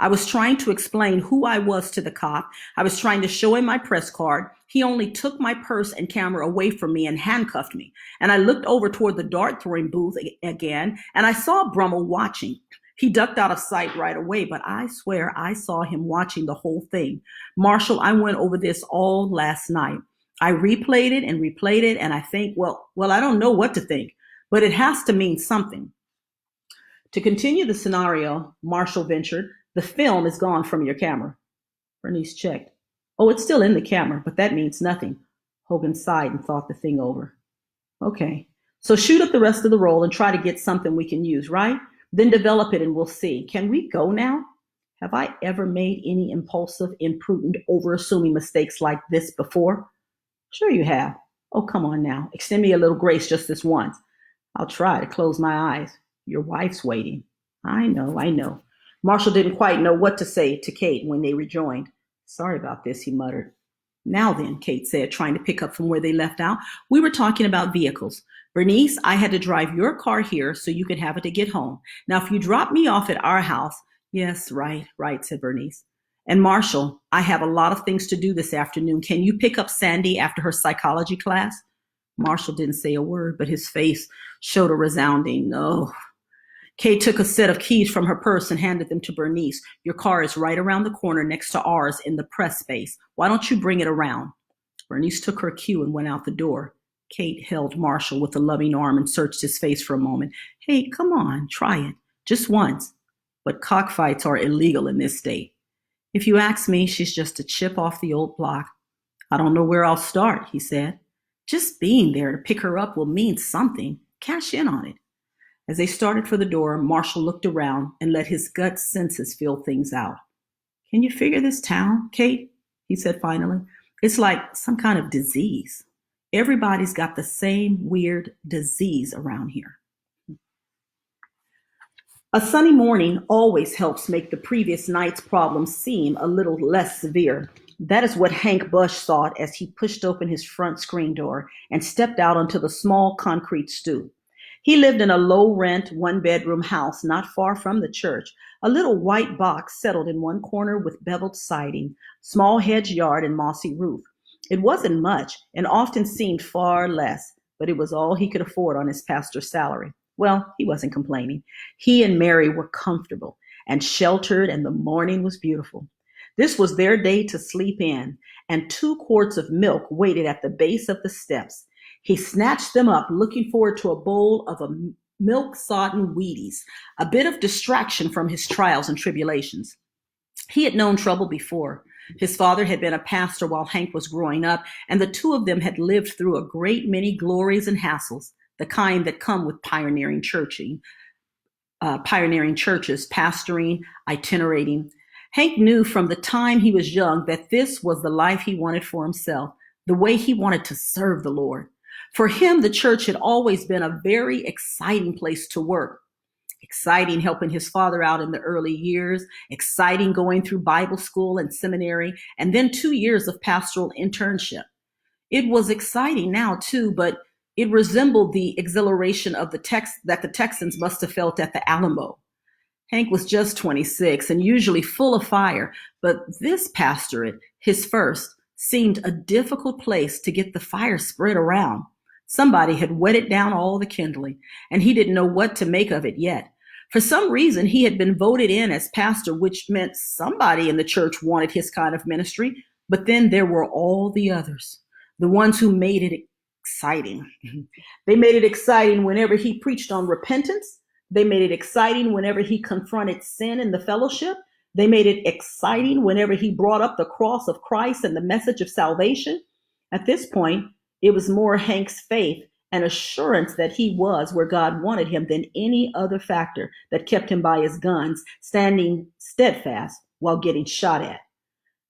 I was trying to explain who I was to the cop. I was trying to show him my press card. He only took my purse and camera away from me and handcuffed me. And I looked over toward the dart throwing booth again, and I saw Brummel watching. He ducked out of sight right away, but I swear I saw him watching the whole thing. Marshall, I went over this all last night. I replayed it, and I think, well, I don't know what to think, but it has to mean something. To continue the scenario, Marshall ventured, the film is gone from your camera. Bernice checked. Oh, it's still in the camera, but that means nothing. Hogan sighed and thought the thing over. Okay, so shoot up the rest of the roll and try to get something we can use, right? Then develop it and we'll see. Can we go now? Have I ever made any impulsive, imprudent, overassuming mistakes like this before? Sure you have. Oh, come on now. Extend me a little grace just this once. I'll try to close my eyes. Your wife's waiting. I know. Marshall didn't quite know what to say to Kate when they rejoined. Sorry about this, he muttered. Now then, Kate said, trying to pick up from where they left out, we were talking about vehicles. Bernice, I had to drive your car here so you could have it to get home. Now, if you drop me off at our house, yes, right, said Bernice. And Marshall, I have a lot of things to do this afternoon. Can you pick up Sandy after her psychology class? Marshall didn't say a word, but his face showed a resounding no. Kate took a set of keys from her purse and handed them to Bernice. Your car is right around the corner next to ours in the press space. Why don't you bring it around? Bernice took her cue and went out the door. Kate held Marshall with a loving arm and searched his face for a moment. Hey, come on, try it. Just once. But cockfights are illegal in this state. If you ask me, she's just a chip off the old block. I don't know where I'll start, he said. Just being there to pick her up will mean something. Cash in on it. As they started for the door, Marshall looked around and let his gut senses feel things out. Can you figure this town, Kate? He said finally. It's like some kind of disease. Everybody's got the same weird disease around here. A sunny morning always helps make the previous night's problems seem a little less severe. That is what Hank Bush thought as he pushed open his front screen door and stepped out onto the small concrete stoop. He lived in a low rent, one bedroom house not far from the church, a little white box settled in one corner with beveled siding, small hedge yard, and mossy roof. It wasn't much and often seemed far less, but it was all he could afford on his pastor's salary. Well, he wasn't complaining. He and Mary were comfortable and sheltered, and the morning was beautiful. This was their day to sleep in, and 2 quarts of milk waited at the base of the steps. He snatched them up, looking forward to a bowl of milk-sodden Wheaties, a bit of distraction from his trials and tribulations. He had known trouble before. His father had been a pastor while Hank was growing up, and the two of them had lived through a great many glories and hassles, the kind that come with pioneering churches, pastoring, itinerating. Hank knew from the time he was young that this was the life he wanted for himself, the way he wanted to serve the Lord. For him, the church had always been a very exciting place to work. Exciting helping his father out in the early years, exciting going through Bible school and seminary, and then 2 years of pastoral internship. It was exciting now, too, but it resembled the exhilaration of that the Texans must have felt at the Alamo. Hank was just 26 and usually full of fire, but this pastorate, his first, seemed a difficult place to get the fire spread around. Somebody had wetted down all the kindling, and he didn't know what to make of it yet. For some reason, he had been voted in as pastor, which meant somebody in the church wanted his kind of ministry, but then there were all the others, the ones who made it exciting. They made it exciting whenever he preached on repentance. They made it exciting whenever he confronted sin in the fellowship. They made it exciting whenever he brought up the cross of Christ and the message of salvation. At this point, it was more Hank's faith and assurance that he was where God wanted him than any other factor that kept him by his guns, standing steadfast while getting shot at.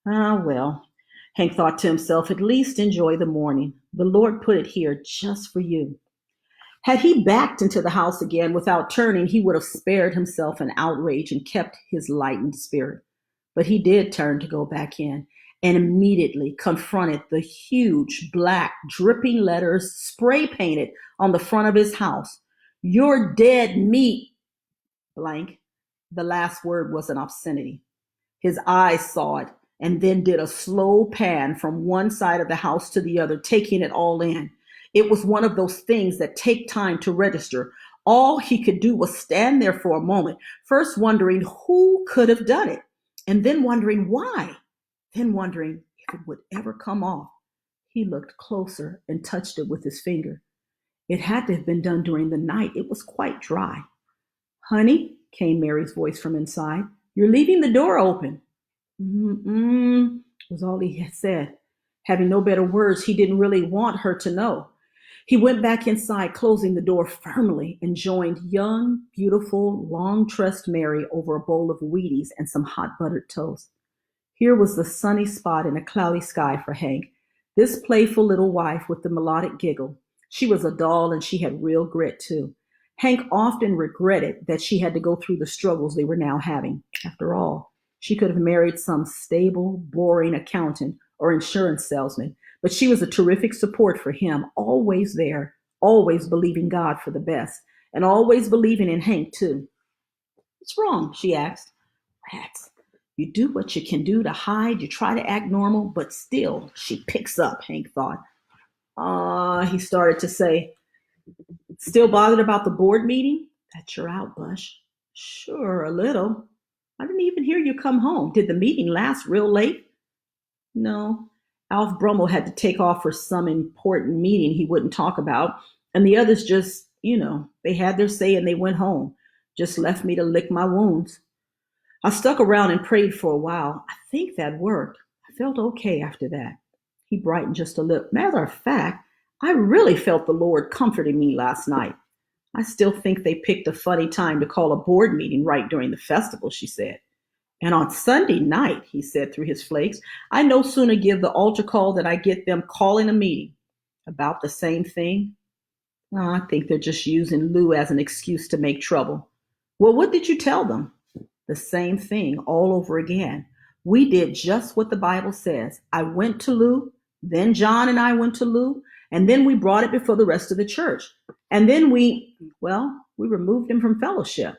Ah, well, Hank thought to himself, at least enjoy the morning. The Lord put it here just for you. Had he backed into the house again without turning, he would have spared himself an outrage and kept his lightened spirit. But he did turn to go back in and immediately confronted the huge black dripping letters spray painted on the front of his house. You're dead meat, blank. The last word was an obscenity. His eyes saw it and then did a slow pan from one side of the house to the other, taking it all in. It was one of those things that take time to register. All he could do was stand there for a moment, first wondering who could have done it, and then wondering why, then wondering if it would ever come off. He looked closer and touched it with his finger. It had to have been done during the night. It was quite dry. Honey, came Mary's voice from inside, you're leaving the door open. Mm-mm, was all he had said. Having no better words, he didn't really want her to know. He went back inside, closing the door firmly, and joined young, beautiful, long-tressed Mary over a bowl of Wheaties and some hot buttered toast. Here was the sunny spot in a cloudy sky for Hank, this playful little wife with the melodic giggle. She was a doll, and she had real grit, too. Hank often regretted that she had to go through the struggles they were now having. After all, she could have married some stable, boring accountant or insurance salesman, but she was a terrific support for him, always there, always believing God for the best, and always believing in Hank, too. What's wrong? She asked. Rats. You do what you can do to hide, you try to act normal, but still, she picks up, Hank thought. He started to say. Still bothered about the board meeting? That you're out, Bush. Sure, a little. I didn't even hear you come home. Did the meeting last real late? No. Alf Brummel had to take off for some important meeting he wouldn't talk about, and the others just, they had their say and they went home. Just left me to lick my wounds. I stuck around and prayed for a while. I think that worked. I felt okay after that. He brightened just a little. Matter of fact, I really felt the Lord comforting me last night. I still think they picked a funny time to call a board meeting right during the festival, she said. And on Sunday night, he said through his flakes, I no sooner give the altar call than I get them calling a meeting. About the same thing? I think they're just using Lou as an excuse to make trouble. Well, what did you tell them? The same thing all over again. We did just what the Bible says. I went to Lou, then John and I went to Lou, and then we brought it before the rest of the church. And then we removed him from fellowship.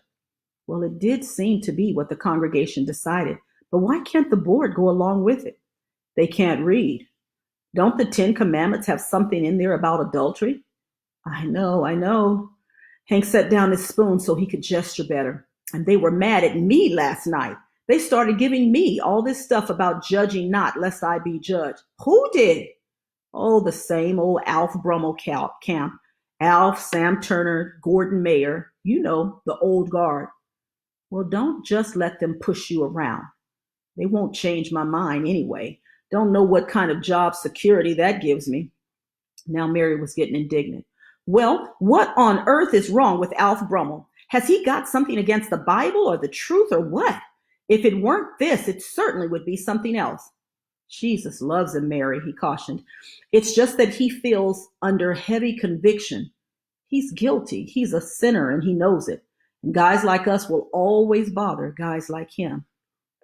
Well, it did seem to be what the congregation decided, but why can't the board go along with it? They can't read. Don't the Ten Commandments have something in there about adultery? I know, I know. Hank set down his spoon so he could gesture better. And they were mad at me last night. They started giving me all this stuff about judging not, lest I be judged. Who did? Oh, the same old Alf Brummel camp. Alf, Sam Turner, Gordon Mayer, the old guard. Well, don't just let them push you around. They won't change my mind anyway. Don't know what kind of job security that gives me. Now Mary was getting indignant. Well, what on earth is wrong with Alf Brummel? Has he got something against the Bible or the truth or what? If it weren't this, it certainly would be something else. Jesus loves him, Mary, he cautioned. It's just that he feels under heavy conviction. He's guilty. He's a sinner and he knows it. And guys like us will always bother guys like him.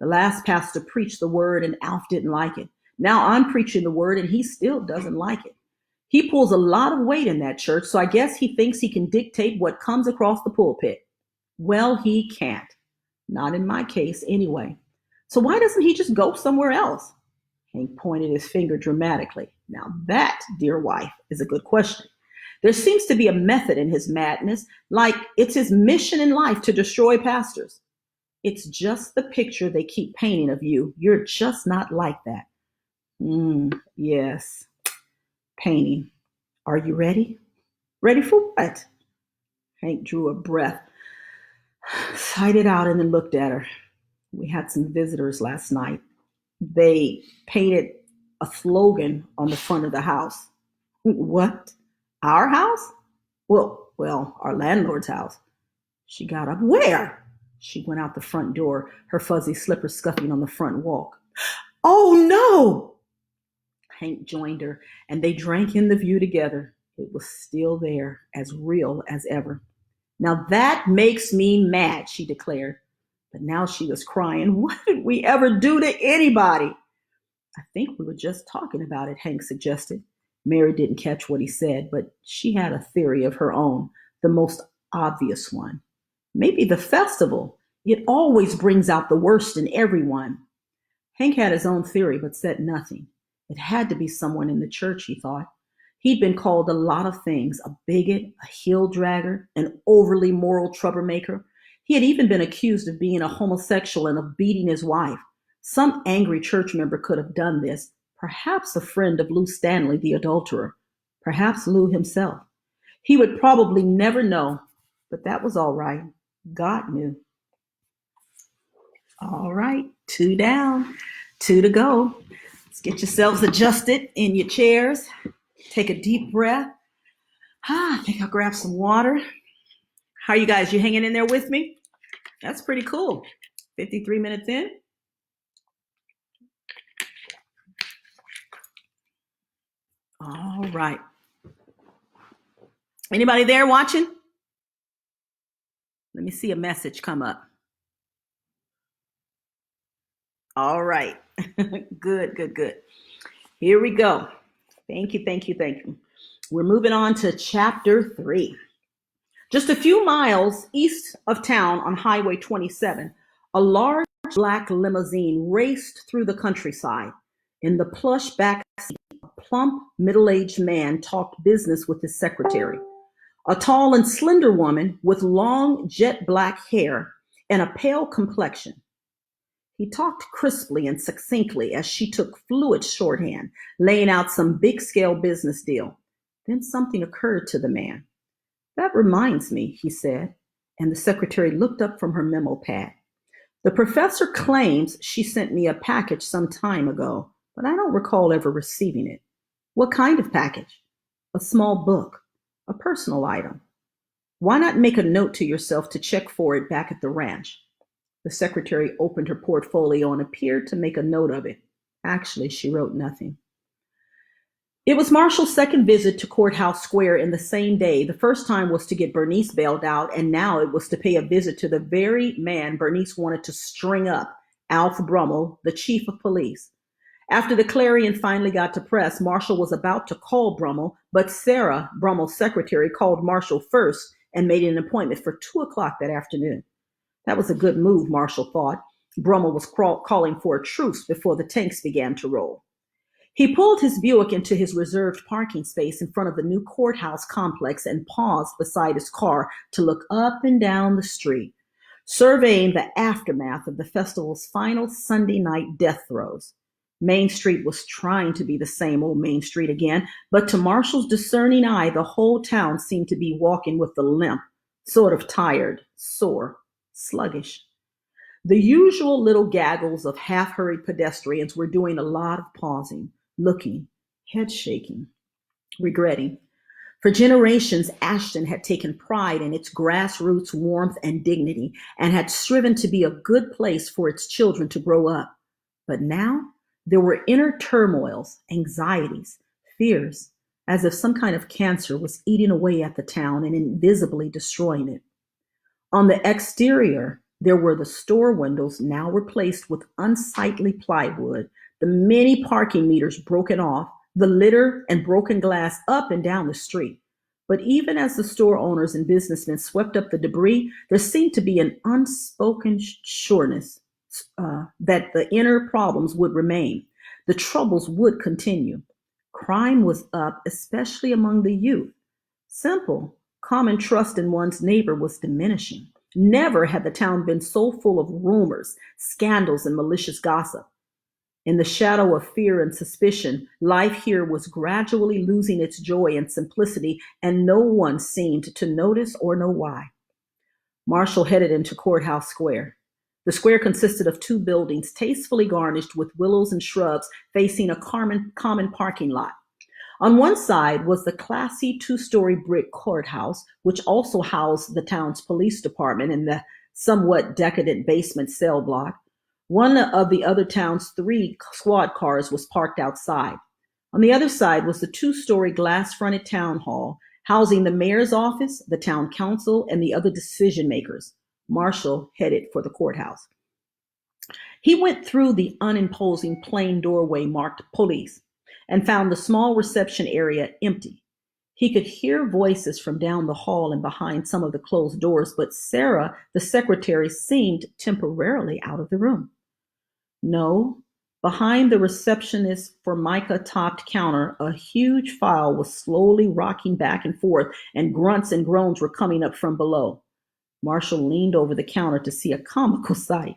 The last pastor preached the word and Alf didn't like it. Now I'm preaching the word and he still doesn't like it. He pulls a lot of weight in that church, so I guess he thinks he can dictate what comes across the pulpit. Well, he can't. Not in my case, anyway. So why doesn't he just go somewhere else? Hank pointed his finger dramatically. Now that, dear wife, is a good question. There seems to be a method in his madness, like it's his mission in life to destroy pastors. It's just the picture they keep painting of you. You're just not like that. Yes. Painting. Are you ready? Ready for what? Hank drew a breath, sighed it out, and then looked at her. We had some visitors last night. They painted a slogan on the front of the house. What? Our house? Well, our landlord's house. She got up. Where? She went out the front door, her fuzzy slippers scuffing on the front walk. Oh, no! Hank joined her, and they drank in the view together. It was still there, as real as ever. Now that makes me mad, she declared. But now she was crying. What did we ever do to anybody? I think we were just talking about it, Hank suggested. Mary didn't catch what he said, but she had a theory of her own, the most obvious one. Maybe the festival. It always brings out the worst in everyone. Hank had his own theory, but said nothing. It had to be someone in the church, he thought. He'd been called a lot of things, a bigot, a heel dragger, an overly moral troublemaker. He had even been accused of being a homosexual and of beating his wife. Some angry church member could have done this, perhaps a friend of Lou Stanley, the adulterer, perhaps Lou himself. He would probably never know, but that was all right. God knew. All right, 2 down, 2 to go. Let's get yourselves adjusted in your chairs. Take a deep breath. I think I'll grab some water. How are you guys? You hanging in there with me? That's pretty cool. 53 minutes in. All right. Anybody there watching? Let me see a message come up. All right. Good. Here we go. Thank you. We're moving on to chapter 3. Just a few miles east of town on Highway 27, a large black limousine raced through the countryside. In the plush back seat, a plump, middle-aged man talked business with his secretary. A tall and slender woman with long, jet black hair and a pale complexion. He talked crisply and succinctly as she took fluid shorthand, laying out some big-scale business deal. Then something occurred to the man. That reminds me, he said, and the secretary looked up from her memo pad. The professor claims she sent me a package some time ago, but I don't recall ever receiving it. What kind of package? A small book, a personal item. Why not make a note to yourself to check for it back at the ranch? The secretary opened her portfolio and appeared to make a note of it. Actually, she wrote nothing. It was Marshall's second visit to Courthouse Square in the same day. The first time was to get Bernice bailed out, and now it was to pay a visit to the very man Bernice wanted to string up, Alf Brummel, the chief of police. After the Clarion finally got to press, Marshall was about to call Brummel, but Sarah, Brummel's secretary, called Marshall first and made an appointment for 2 o'clock that afternoon. That was a good move, Marshall thought. Brummel was calling for a truce before the tanks began to roll. He pulled his Buick into his reserved parking space in front of the new courthouse complex and paused beside his car to look up and down the street, surveying the aftermath of the festival's final Sunday night death throes. Main Street was trying to be the same old Main Street again, but to Marshall's discerning eye, the whole town seemed to be walking with a limp, sort of tired, sore, sluggish. The usual little gaggles of half-hurried pedestrians were doing a lot of pausing, looking, head shaking, regretting. For generations, Ashton had taken pride in its grassroots warmth and dignity and had striven to be a good place for its children to grow up. But now there were inner turmoils, anxieties, fears, as if some kind of cancer was eating away at the town and invisibly destroying it. On the exterior, there were the store windows now replaced with unsightly plywood, the many parking meters broken off, the litter and broken glass up and down the street. But even as the store owners and businessmen swept up the debris, there seemed to be an unspoken sureness that the inner problems would remain. The troubles would continue. Crime was up, especially among the youth. Simple, common trust in one's neighbor was diminishing. Never had the town been so full of rumors, scandals, and malicious gossip. In the shadow of fear and suspicion, life here was gradually losing its joy and simplicity, and no one seemed to notice or know why. Marshall headed into Courthouse Square. The square consisted of two buildings tastefully garnished with willows and shrubs facing a common parking lot. On one side was the classy two-story brick courthouse, which also housed the town's police department in the somewhat decadent basement cell block. One of the other town's 3 squad cars was parked outside. On the other side was the two-story glass-fronted town hall, housing the mayor's office, the town council, and the other decision makers. Marshall headed for the courthouse. He went through the unimposing plain doorway marked police and found the small reception area empty. He could hear voices from down the hall and behind some of the closed doors, but Sarah, the secretary, seemed temporarily out of the room. No, behind the receptionist's formica-topped counter, a huge file was slowly rocking back and forth, and grunts and groans were coming up from below. Marshall leaned over the counter to see a comical sight.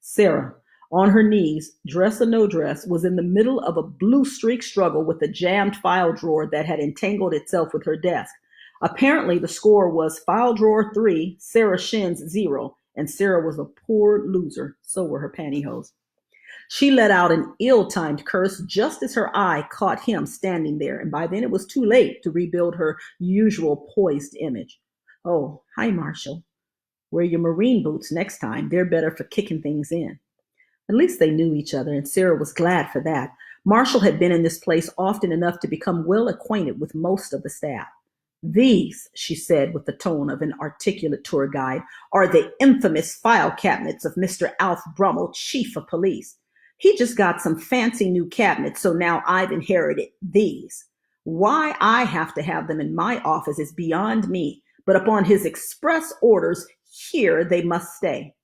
Sarah, on her knees, dress or no dress, was in the middle of a blue-streak struggle with a jammed file drawer that had entangled itself with her desk. Apparently, the score was file drawer 3, Sarah shins 0, and Sarah was a poor loser. So were her pantyhose. She let out an ill-timed curse just as her eye caught him standing there, and by then it was too late to rebuild her usual poised image. Oh, hi, Marshall. Wear your marine boots next time. They're better for kicking things in. At least they knew each other, and Sarah was glad for that. Marshall had been in this place often enough to become well acquainted with most of the staff. These, she said with the tone of an articulate tour guide, are the infamous file cabinets of Mr. Alf Brummel, chief of police. He just got some fancy new cabinets, so now I've inherited these. Why I have to have them in my office is beyond me, but upon his express orders, here they must stay.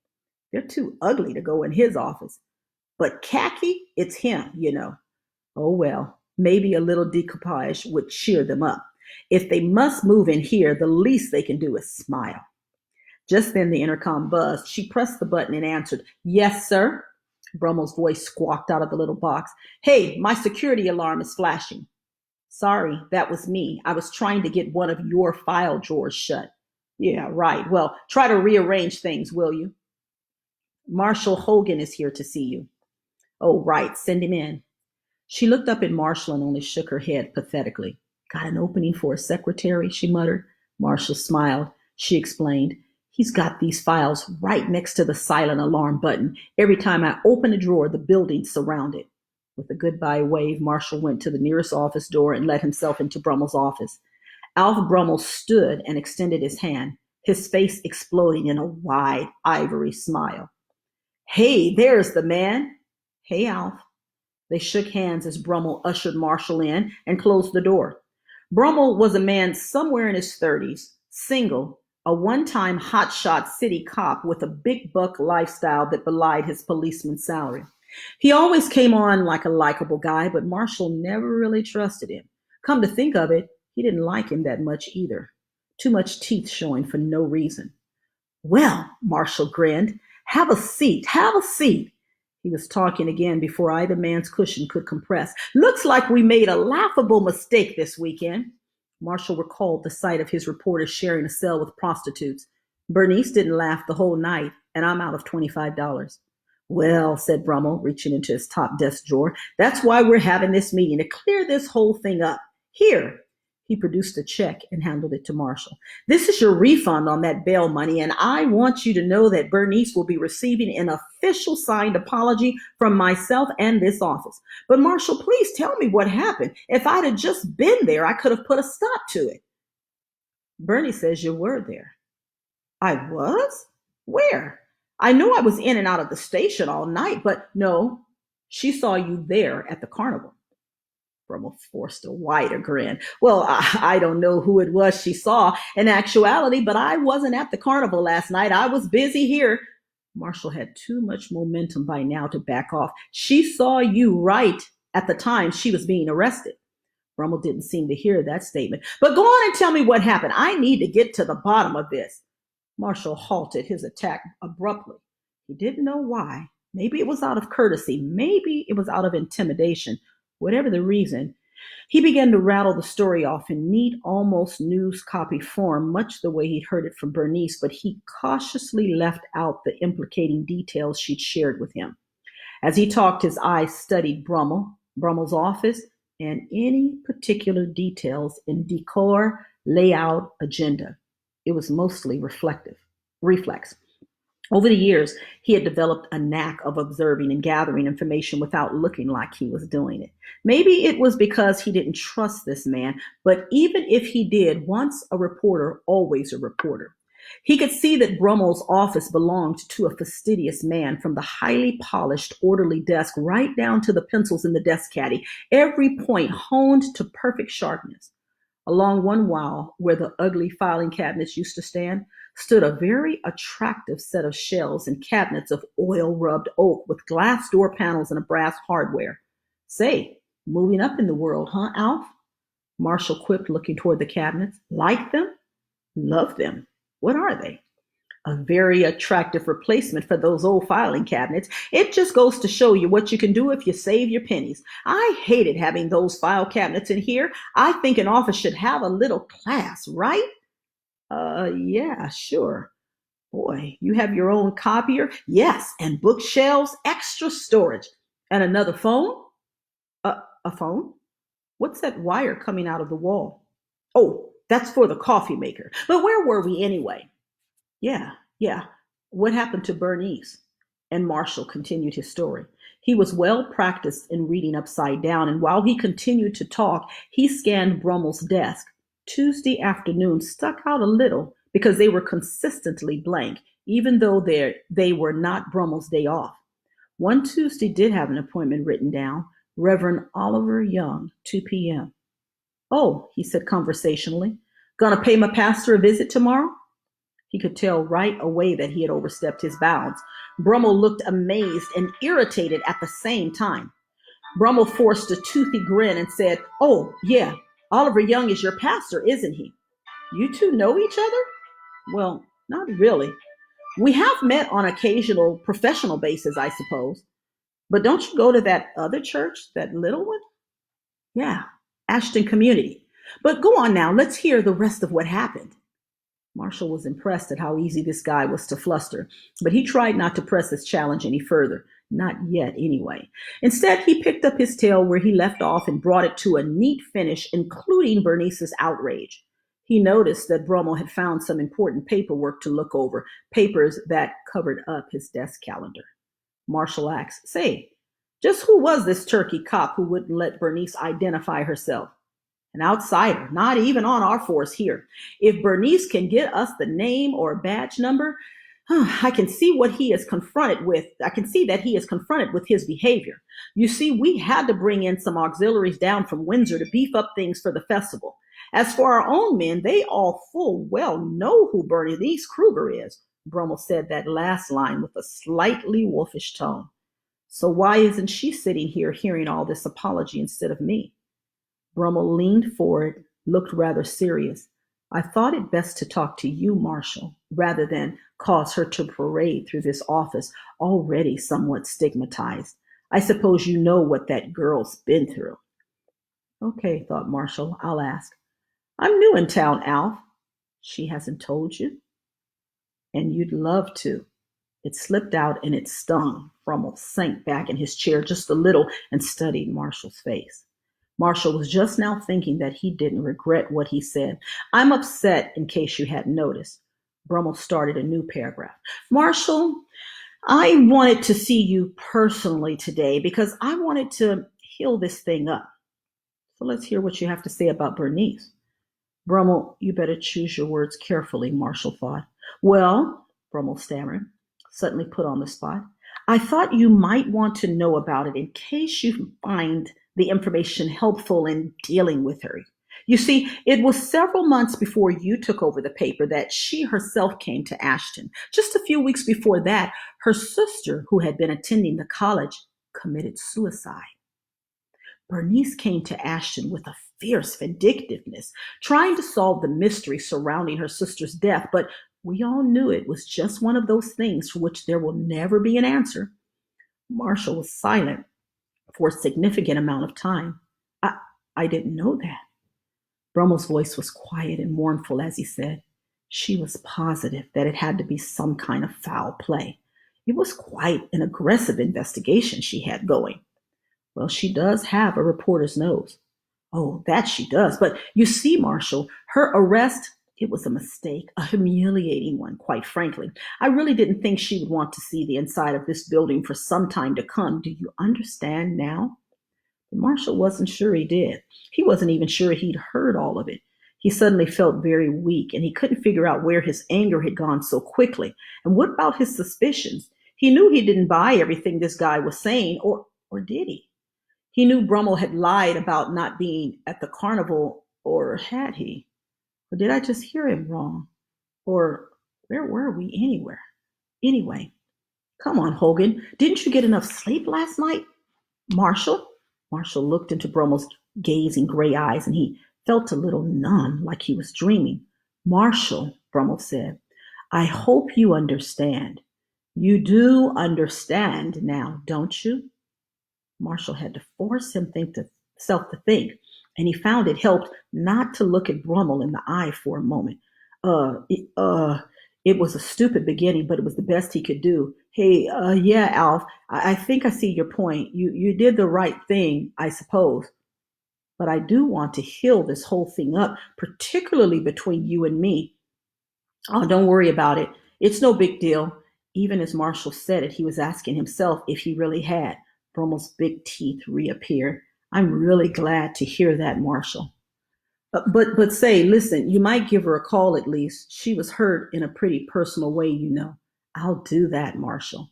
They're too ugly to go in his office. But khaki, it's him, you know. Oh well, maybe a little decoupage would cheer them up. If they must move in here, the least they can do is smile. Just then the intercom buzzed. She pressed the button and answered, "Yes, sir." Brummel's voice squawked out of the little box. "Hey, my security alarm is flashing." "Sorry, that was me. I was trying to get one of your file drawers shut." "Yeah, right. Well, try to rearrange things, will you?" "Marshall Hogan is here to see you." "Oh, right. Send him in." She looked up at Marshall and only shook her head pathetically. "Got an opening for a secretary?" she muttered. Marshall smiled. She explained, "He's got these files right next to the silent alarm button. Every time I open a drawer, the building's surrounded." With a goodbye wave, Marshall went to the nearest office door and let himself into Brummel's office. Alf Brummel stood and extended his hand, his face exploding in a wide ivory smile. Hey, there's the man. Hey, Alf. They shook hands as Brummel ushered Marshall in and closed the door. Brummel was a man somewhere in his 30s, single, a one-time hotshot city cop with a big buck lifestyle that belied his policeman's salary. He always came on like a likable guy, but Marshall never really trusted him. Come to think of it, he didn't like him that much either. Too much teeth showing for no reason. Well, Marshall grinned. Have a seat, have a seat. He was talking again before either man's cushion could compress. Looks like we made a laughable mistake this weekend. Marshall recalled the sight of his reporter sharing a cell with prostitutes. Bernice didn't laugh the whole night, and I'm out of $25. Well, said Brummel, reaching into his top desk drawer, that's why we're having this meeting, to clear this whole thing up. Here. He produced a check and handed it to Marshall. This is your refund on that bail money, and I want you to know that Bernice will be receiving an official signed apology from myself and this office. But Marshall, please tell me what happened. If I'd have just been there, I could have put a stop to it. Bernie says you were there. I was? Where? I know I was in and out of the station all night, but no, she saw you there at the carnival. Brummel forced a wider grin. Well, I don't know who it was she saw in actuality, but I wasn't at the carnival last night. I was busy here. Marshall had too much momentum by now to back off. She saw you right at the time she was being arrested. Brummel didn't seem to hear that statement. But go on and tell me what happened. I need to get to the bottom of this. Marshall halted his attack abruptly. He didn't know why. Maybe it was out of courtesy. Maybe it was out of intimidation. Whatever the reason, he began to rattle the story off in neat, almost news copy form, much the way he'd heard it from Bernice, but he cautiously left out the implicating details she'd shared with him. As he talked, his eyes studied Brummel's office, and any particular details in decor, layout, agenda. It was mostly reflex. Over the years, he had developed a knack of observing and gathering information without looking like he was doing it. Maybe it was because he didn't trust this man, but even if he did, once a reporter, always a reporter. He could see that Brummel's office belonged to a fastidious man, from the highly polished, orderly desk right down to the pencils in the desk caddy, every point honed to perfect sharpness. Along one wall, where the ugly filing cabinets used to stand, stood a very attractive set of shelves and cabinets of oil-rubbed oak with glass door panels and a brass hardware. Say, moving up in the world, huh, Alf? Marshall quipped, looking toward the cabinets. Like them? Love them. What are they? A very attractive replacement for those old filing cabinets. It just goes to show you what you can do if you save your pennies. I hated having those file cabinets in here. I think an office should have a little class, right? Yeah, sure. Boy, you have your own copier? Yes, and bookshelves, extra storage. And another phone? A phone? What's that wire coming out of the wall? Oh, that's for the coffee maker. But where were we anyway? Yeah. What happened to Bernice? And Marshall continued his story. He was well practiced in reading upside down, and while he continued to talk, he scanned Brummel's desk. Tuesday afternoon stuck out a little because they were consistently blank, even though they were not Brummel's day off. One Tuesday did have an appointment written down, Reverend Oliver Young, 2 p.m. Oh, he said conversationally, gonna pay my pastor a visit tomorrow? He could tell right away that he had overstepped his bounds. Brummel looked amazed and irritated at the same time. Brummel forced a toothy grin and said, Oh, yeah, Oliver Young is your pastor, isn't he? You two know each other? Well, not really. We have met on occasional professional basis, I suppose. But don't you go to that other church, that little one? Yeah, Ashton Community. But go on now, let's hear the rest of what happened. Marshall was impressed at how easy this guy was to fluster, but he tried not to press his challenge any further. Not yet, anyway. Instead, he picked up his tale where he left off and brought it to a neat finish, including Bernice's outrage. He noticed that Brummel had found some important paperwork to look over, papers that covered up his desk calendar. Marshall asked, Say, Just who was this turkey cop who wouldn't let Bernice identify herself? An outsider, not even on our force here. If Bernice can get us the name or badge number, I can see what he is confronted with. I can see that he is confronted with his behavior. You see, we had to bring in some auxiliaries down from Windsor to beef up things for the festival. As for our own men, they all full well know who Bernice Kruger is. Brummel said that last line with a slightly wolfish tone. So why isn't she sitting here hearing all this apology instead of me? Brummel leaned forward, looked rather serious. I thought it best to talk to you, Marshall, rather than cause her to parade through this office already somewhat stigmatized. I suppose you know what that girl's been through. Okay, thought Marshall, I'll ask. I'm new in town, Alf. She hasn't told you? And you'd love to. It slipped out and it stung. Brummel sank back in his chair just a little and studied Marshall's face. Marshall was just now thinking that he didn't regret what he said. I'm upset, in case you hadn't noticed. Brummel started a new paragraph. Marshall, I wanted to see you personally today because I wanted to heal this thing up. So let's hear what you have to say about Bernice. Brummel, you better choose your words carefully, Marshall thought. Well, Brummel stammered, suddenly put on the spot, I thought you might want to know about it in case you find the information helpful in dealing with her. You see, it was several months before you took over the paper that she herself came to Ashton. Just a few weeks before that, her sister, who had been attending the college, committed suicide. Bernice came to Ashton with a fierce vindictiveness, trying to solve the mystery surrounding her sister's death, but we all knew it was just one of those things for which there will never be an answer. Marshall was silent for a significant amount of time. I didn't know that. Brummel's voice was quiet and mournful as he said, she was positive that it had to be some kind of foul play. It was quite an aggressive investigation she had going. Well, she does have a reporter's nose. Oh, that she does. But you see, Marshall, her arrest, it was a mistake, a humiliating one, quite frankly. I really didn't think she would want to see the inside of this building for some time to come. Do you understand now? But Marshall wasn't sure he did. He wasn't even sure he'd heard all of it. He suddenly felt very weak, and he couldn't figure out where his anger had gone so quickly. And what about his suspicions? He knew he didn't buy everything this guy was saying, or did he? He knew Brummel had lied about not being at the carnival, or had he? Or did I just hear him wrong? Or where were we anywhere? Anyway, come on, Hogan. Didn't you get enough sleep last night? Marshall? Marshall looked into Brummel's gazing gray eyes, and he felt a little numb, like he was dreaming. Marshall, Brummel said, I hope you understand. You do understand now, don't you? Marshall had to force himself to think, and he found it helped not to look at Brummel in the eye for a moment. It was a stupid beginning, but it was the best he could do. Hey, yeah, Alf, I think I see your point. You did the right thing, I suppose. But I do want to heal this whole thing up, particularly between you and me. Oh, don't worry about it. It's no big deal. Even as Marshall said it, he was asking himself if he really had. Brummel's big teeth reappeared. I'm really glad to hear that, Marshall. But say, listen, you might give her a call at least. She was hurt in a pretty personal way, you know. I'll do that, Marshall.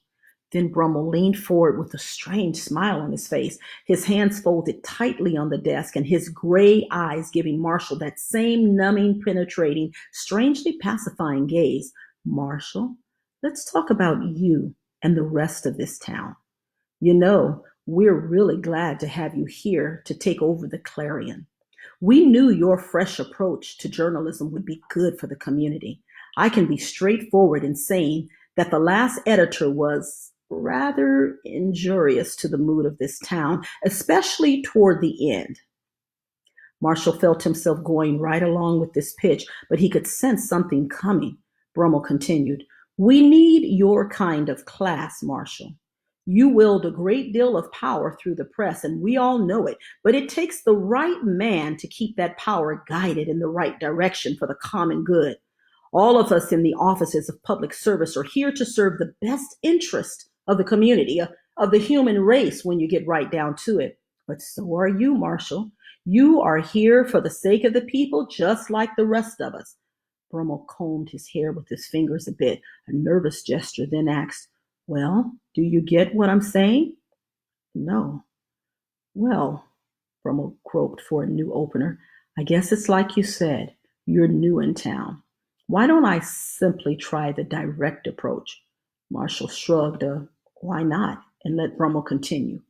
Then Brummel leaned forward with a strange smile on his face, his hands folded tightly on the desk, and his gray eyes giving Marshall that same numbing, penetrating, strangely pacifying gaze. Marshall, let's talk about you and the rest of this town. You know, we're really glad to have you here to take over the Clarion. We knew your fresh approach to journalism would be good for the community. I can be straightforward in saying that the last editor was rather injurious to the mood of this town, especially toward the end. Marshall felt himself going right along with this pitch, but he could sense something coming. Brummel continued, we need your kind of class, Marshall. You wield a great deal of power through the press, and we all know it, but it takes the right man to keep that power guided in the right direction for the common good. All of us in the offices of public service are here to serve the best interest of the community, of the human race when you get right down to it. But so are you, Marshall. You are here for the sake of the people, just like the rest of us. Brummel combed his hair with his fingers a bit, a nervous gesture, then asked, "Well, do you get what I'm saying?" "No." "Well," Brummel groped for a new opener, "I guess it's like you said. You're new in town. Why don't I simply try the direct approach?" Marshall shrugged a "why not?" and let Brummel continue.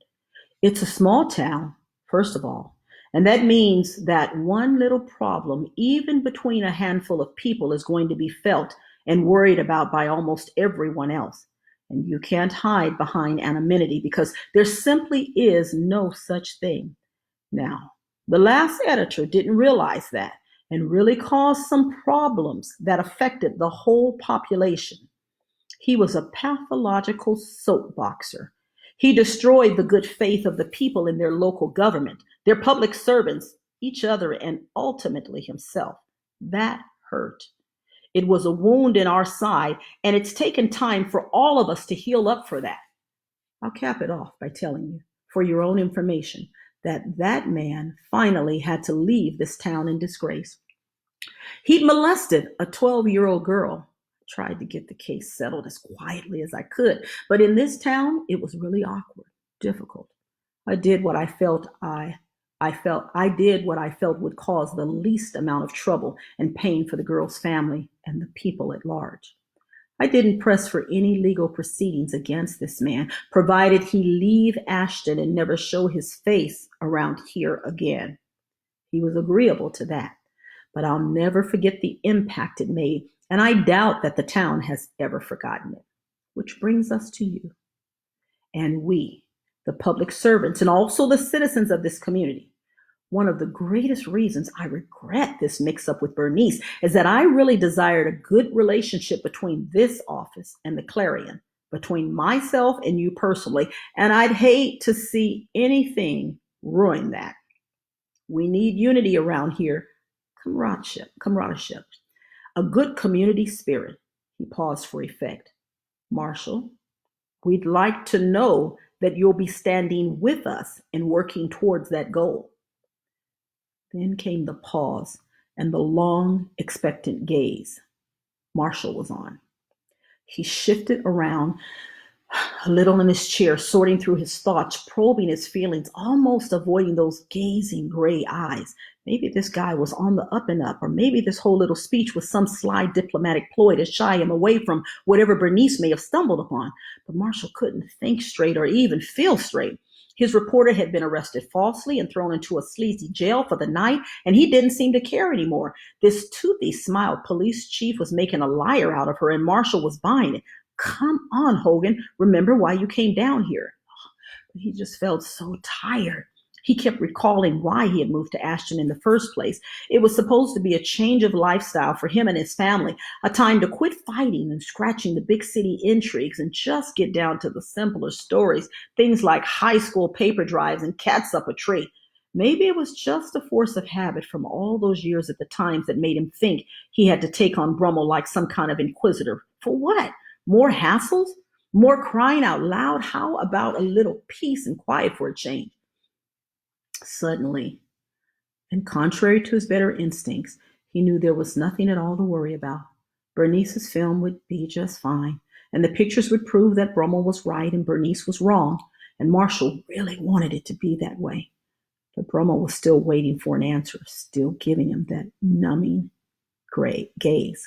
"It's a small town, first of all, and that means that one little problem, even between a handful of people, is going to be felt and worried about by almost everyone else. And you can't hide behind anonymity because there simply is no such thing. Now, the last editor didn't realize that and really caused some problems that affected the whole population. He was a pathological soapboxer. He destroyed the good faith of the people in their local government, their public servants, each other, and ultimately himself. That hurt. It was a wound in our side, and it's taken time for all of us to heal up for that. I'll cap it off by telling you, for your own information, that that man finally had to leave this town in disgrace. He'd molested a 12-year-old girl. I tried to get the case settled as quietly as I could, but in this town, it was really awkward, difficult. I did what I felt I did what I felt would cause the least amount of trouble and pain for the girl's family and the people at large. I didn't press for any legal proceedings against this man, provided he leave Ashton and never show his face around here again. He was agreeable to that, but I'll never forget the impact it made, and I doubt that the town has ever forgotten it. Which brings us to you. And we, the public servants, and also the citizens of this community. One of the greatest reasons I regret this mix up with Bernice is that I really desired a good relationship between this office and the Clarion, between myself and you personally, and I'd hate to see anything ruin that. We need unity around here, camaraderie, a good community spirit. He paused for effect. Marshall, we'd like to know that you'll be standing with us and working towards that goal. Then came the pause and the long, expectant gaze. Marshall was on. He shifted around a little in his chair, sorting through his thoughts, probing his feelings, almost avoiding those gazing gray eyes. Maybe this guy was on the up and up, or maybe this whole little speech was some sly diplomatic ploy to shy him away from whatever Bernice may have stumbled upon. But Marshall couldn't think straight or even feel straight. His reporter had been arrested falsely and thrown into a sleazy jail for the night, and he didn't seem to care anymore. This toothy-smiled police chief was making a liar out of her, and Marshall was buying it. Come on, Hogan. Remember why you came down here. He just felt so tired. He kept recalling why he had moved to Ashton in the first place. It was supposed to be a change of lifestyle for him and his family, a time to quit fighting and scratching the big city intrigues and just get down to the simpler stories, things like high school paper drives and cats up a tree. Maybe it was just a force of habit from all those years at the Times that made him think he had to take on Brummel like some kind of inquisitor. For what? More hassles? More crying out loud? How about a little peace and quiet for a change? Suddenly, and contrary to his better instincts, he knew there was nothing at all to worry about. Bernice's film would be just fine, and the pictures would prove that Brummel was right and Bernice was wrong, and Marshall really wanted it to be that way. But Brummel was still waiting for an answer, still giving him that numbing gray gaze.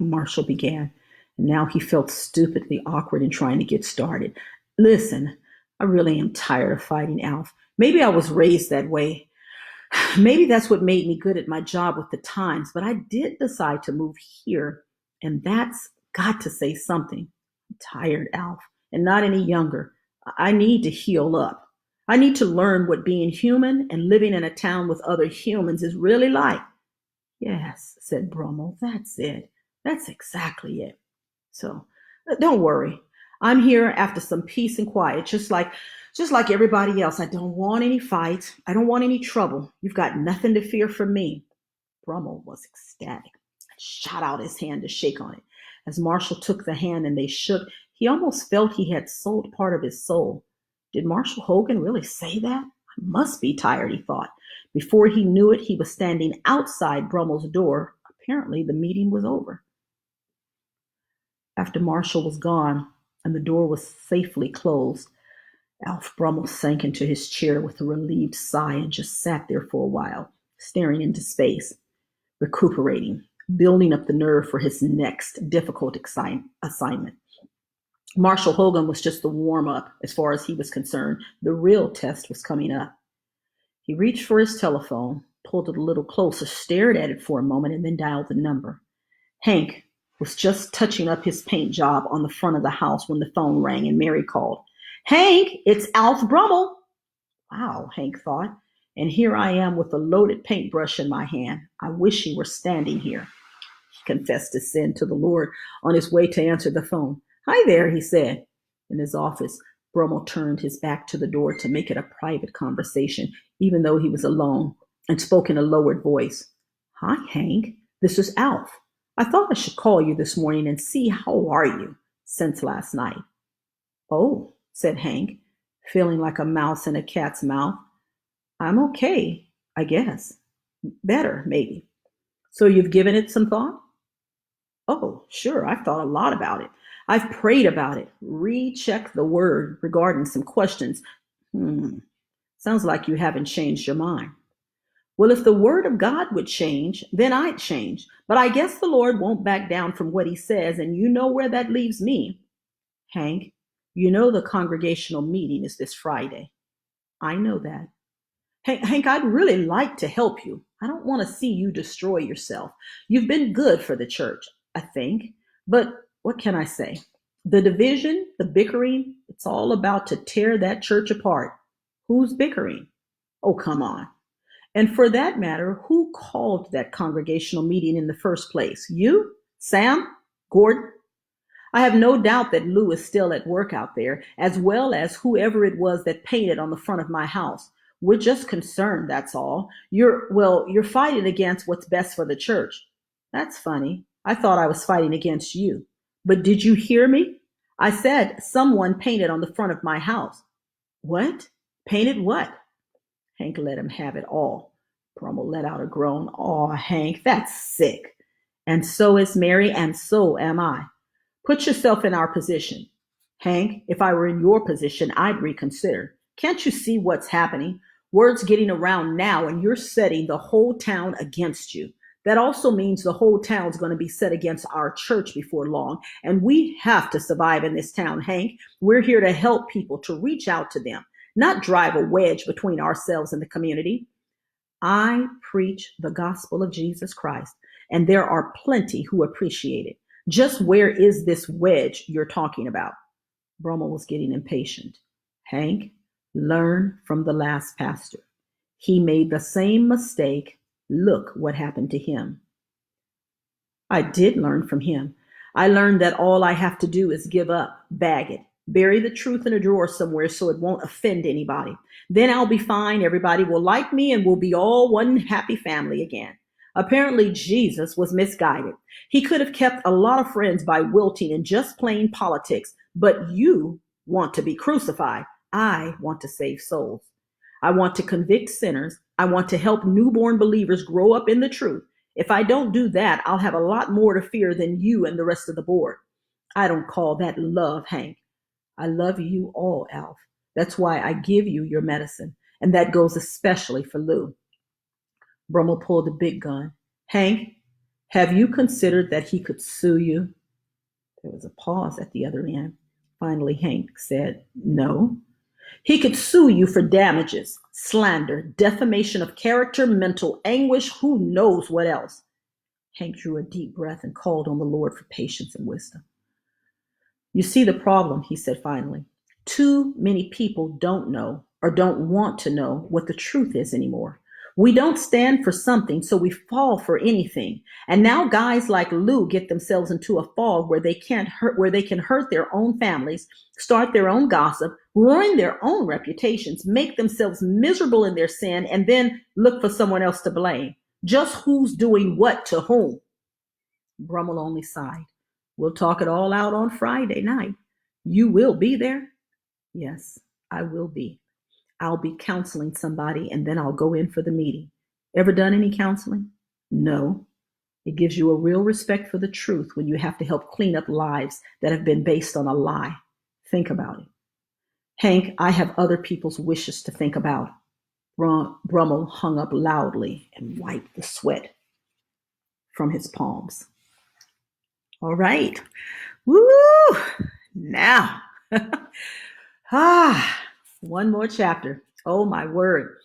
Marshall began, and now he felt stupidly awkward in trying to get started. Listen, I really am tired of fighting, Alf. Maybe I was raised that way. Maybe that's what made me good at my job with the Times, but I did decide to move here, and that's got to say something. I'm tired, Alf, and not any younger. I need to heal up. I need to learn what being human and living in a town with other humans is really like. Yes, said Brummel, that's it. That's exactly it. So, don't worry. I'm here after some peace and quiet, just like everybody else. I don't want any fights. I don't want any trouble. You've got nothing to fear from me. Brummel was ecstatic and shot out his hand to shake on it. As Marshall took the hand and they shook, He almost felt he had sold part of his soul. Did Marshall Hogan really say that? I must be tired, he thought. Before he knew it, he was standing outside Brummel's door. Apparently, the meeting was over. After Marshall was gone and the door was safely closed, Alf Brummel sank into his chair with a relieved sigh and just sat there for a while, staring into space, recuperating, building up the nerve for his next difficult assignment. Marshall Hogan was just the warm-up as far as he was concerned. The real test was coming up. He reached for his telephone, pulled it a little closer, stared at it for a moment, and then dialed the number. Hank was just touching up his paint job on the front of the house when the phone rang and Mary called. "Hank, it's Alf Brummel." Wow, Hank thought, and here I am with a loaded paintbrush in my hand. I wish he were standing here. He confessed his sin to the Lord on his way to answer the phone. "Hi there," he said. In his office, Brummel turned his back to the door to make it a private conversation, even though he was alone, and spoke in a lowered voice. "Hi, Hank. This is Alf. I thought I should call you this morning and see how are you since last night." "Oh," said Hank, feeling like a mouse in a cat's mouth. "I'm okay, I guess. Better, maybe. So you've given it some thought?" "Oh, sure, I've thought a lot about it. I've prayed about it, rechecked the word regarding some questions. Sounds like you haven't changed your mind." "Well, if the word of God would change, then I'd change. But I guess the Lord won't back down from what he says, and you know where that leaves me." "Hank, you know the congregational meeting is this Friday." "I know that." Hank, I'd really like to help you. I don't want to see you destroy yourself. You've been good for the church, I think. But what can I say? The division, the bickering, it's all about to tear that church apart. Who's bickering? Oh, come on. And for that matter, who called that congregational meeting in the first place? You? Sam? Gordon? I have no doubt that Lou is still at work out there, as well as whoever it was that painted on the front of my house. We're just concerned, that's all. You're fighting against what's best for the church. That's funny. I thought I was fighting against you. But did you hear me? I said someone painted on the front of my house. What? Painted what? Hank let him have it all. Brummel let out a groan. "Aw, Hank, that's sick. And so is Mary, and so am I. Put yourself in our position. Hank, if I were in your position, I'd reconsider. Can't you see what's happening? Word's getting around now, and you're setting the whole town against you. That also means the whole town's going to be set against our church before long, and we have to survive in this town, Hank. We're here to help people, to reach out to them, not drive a wedge between ourselves and the community. I preach the gospel of Jesus Christ, and there are plenty who appreciate it. Just where is this wedge you're talking about?" Brummel was getting impatient. "Hank, learn from the last pastor. He made the same mistake. Look what happened to him." "I did learn from him. I learned that all I have to do is give up, bag it, bury the truth in a drawer somewhere so it won't offend anybody. Then I'll be fine, everybody will like me, and we'll be all one happy family again." Apparently, Jesus was misguided. He could have kept a lot of friends by wilting and just plain politics, but you want to be crucified. I want to save souls. I want to convict sinners. I want to help newborn believers grow up in the truth. If I don't do that, I'll have a lot more to fear than you and the rest of the board. I don't call that love, Hank. I love you all, Alf. That's why I give you your medicine, and that goes especially for Lou. Brummel pulled a big gun. "Hank, have you considered that he could sue you?" There was a pause at the other end. Finally, Hank said, "No. He could sue you for damages, slander, defamation of character, mental anguish, who knows what else." Hank drew a deep breath and called on the Lord for patience and wisdom. "You see the problem," he said finally. "Too many people don't know or don't want to know what the truth is anymore. We don't stand for something, so we fall for anything. And now guys like Lou get themselves into a fog where they can hurt their own families, start their own gossip, ruin their own reputations, make themselves miserable in their sin, and then look for someone else to blame. Just who's doing what to whom?" Brummel only sighed. "We'll talk it all out on Friday night. You will be there? Yes, I will be. I'll be counseling somebody and then I'll go in for the meeting. Ever done any counseling? No. It gives you a real respect for the truth when you have to help clean up lives that have been based on a lie. Think about it. Hank, I have other people's wishes to think about. Brummel hung up loudly and wiped the sweat from his palms. All right. Woo! Now, one more chapter. Oh my word.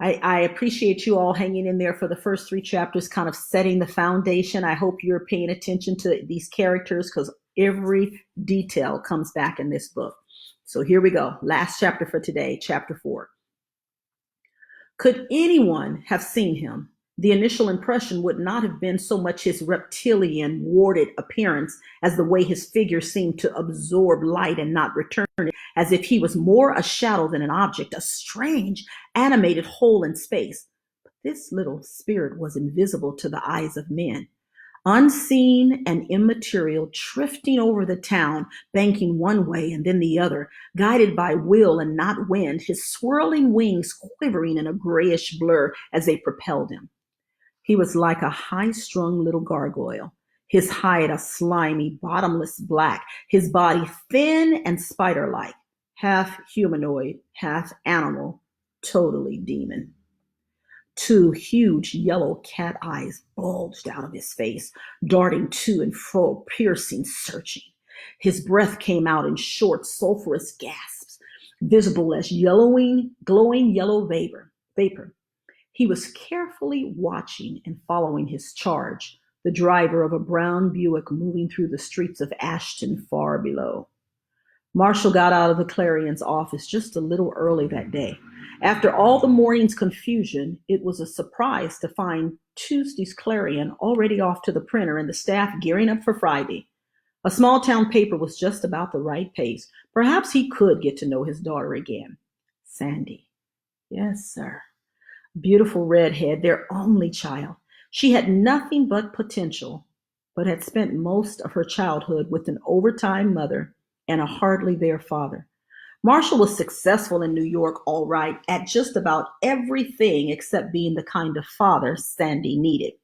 I appreciate you all hanging in there for the first three chapters, kind of setting the foundation. I hope you're paying attention to these characters because every detail comes back in this book. So here we go. Last chapter for today, chapter 4. Could anyone have seen him? The initial impression would not have been so much his reptilian, warded appearance as the way his figure seemed to absorb light and not return it, as if he was more a shadow than an object, a strange, animated hole in space. But this little spirit was invisible to the eyes of men, unseen and immaterial, drifting over the town, banking one way and then the other, guided by will and not wind, his swirling wings quivering in a grayish blur as they propelled him. He was like a high-strung little gargoyle, his hide a slimy, bottomless black, his body thin and spider-like, half humanoid, half animal, totally demon. Two huge yellow cat eyes bulged out of his face, darting to and fro, piercing, searching. His breath came out in short, sulphurous gasps, visible as glowing yellow vapor. He was carefully watching and following his charge, the driver of a brown Buick moving through the streets of Ashton far below. Marshall got out of the Clarion's office just a little early that day. After all the morning's confusion, it was a surprise to find Tuesday's Clarion already off to the printer and the staff gearing up for Friday. A small town paper was just about the right pace. Perhaps he could get to know his daughter again. Sandy. Yes, sir. Beautiful redhead, their only child. She had nothing but potential, but had spent most of her childhood with an overtime mother and a hardly there father. Marshall was successful in New York, all right, at just about everything except being the kind of father Sandy needed.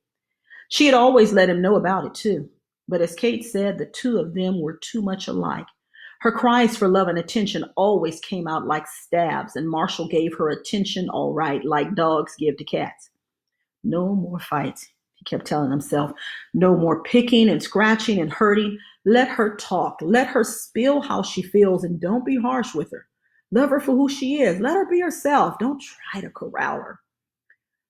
She had always let him know about it, too. But as Kate said, the two of them were too much alike. Her cries for love and attention always came out like stabs, and Marshall gave her attention all right, like dogs give to cats. No more fights, he kept telling himself. No more picking and scratching and hurting. Let her talk. Let her spill how she feels, and don't be harsh with her. Love her for who she is. Let her be herself. Don't try to corral her.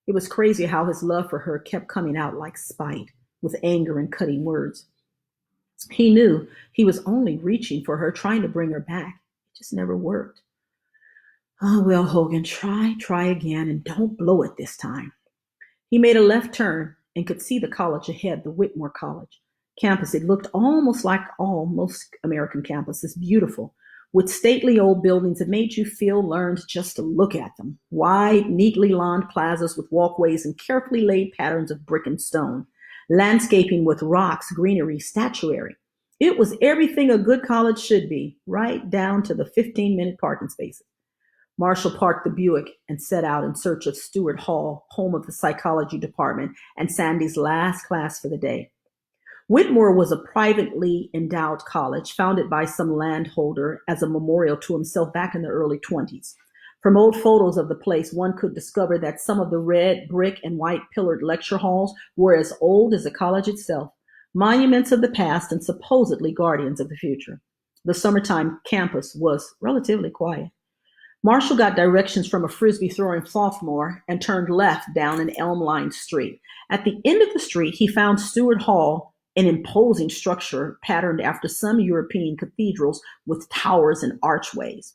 It was crazy how his love for her kept coming out like spite, with anger and cutting words. He knew he was only reaching for her, trying to bring her back. It just never worked. Oh, well, Hogan, try again, and don't blow it this time. He made a left turn and could see the college ahead, the Whitmore College campus. It looked almost like most American campuses, beautiful, with stately old buildings that made you feel learned just to look at them. Wide, neatly lawned plazas with walkways and carefully laid patterns of brick and stone. Landscaping with rocks, greenery, statuary. It was everything a good college should be, right down to the 15-minute parking spaces. Marshall parked the Buick and set out in search of Stewart Hall, home of the psychology department, and Sandy's last class for the day. Whitmore was a privately endowed college founded by some landholder as a memorial to himself back in the early 20s. From old photos of the place, one could discover that some of the red brick and white pillared lecture halls were as old as the college itself, monuments of the past and supposedly guardians of the future. The summertime campus was relatively quiet. Marshall got directions from a frisbee-throwing sophomore and turned left down an elm-lined street. At the end of the street, he found Stewart Hall, an imposing structure patterned after some European cathedrals with towers and archways.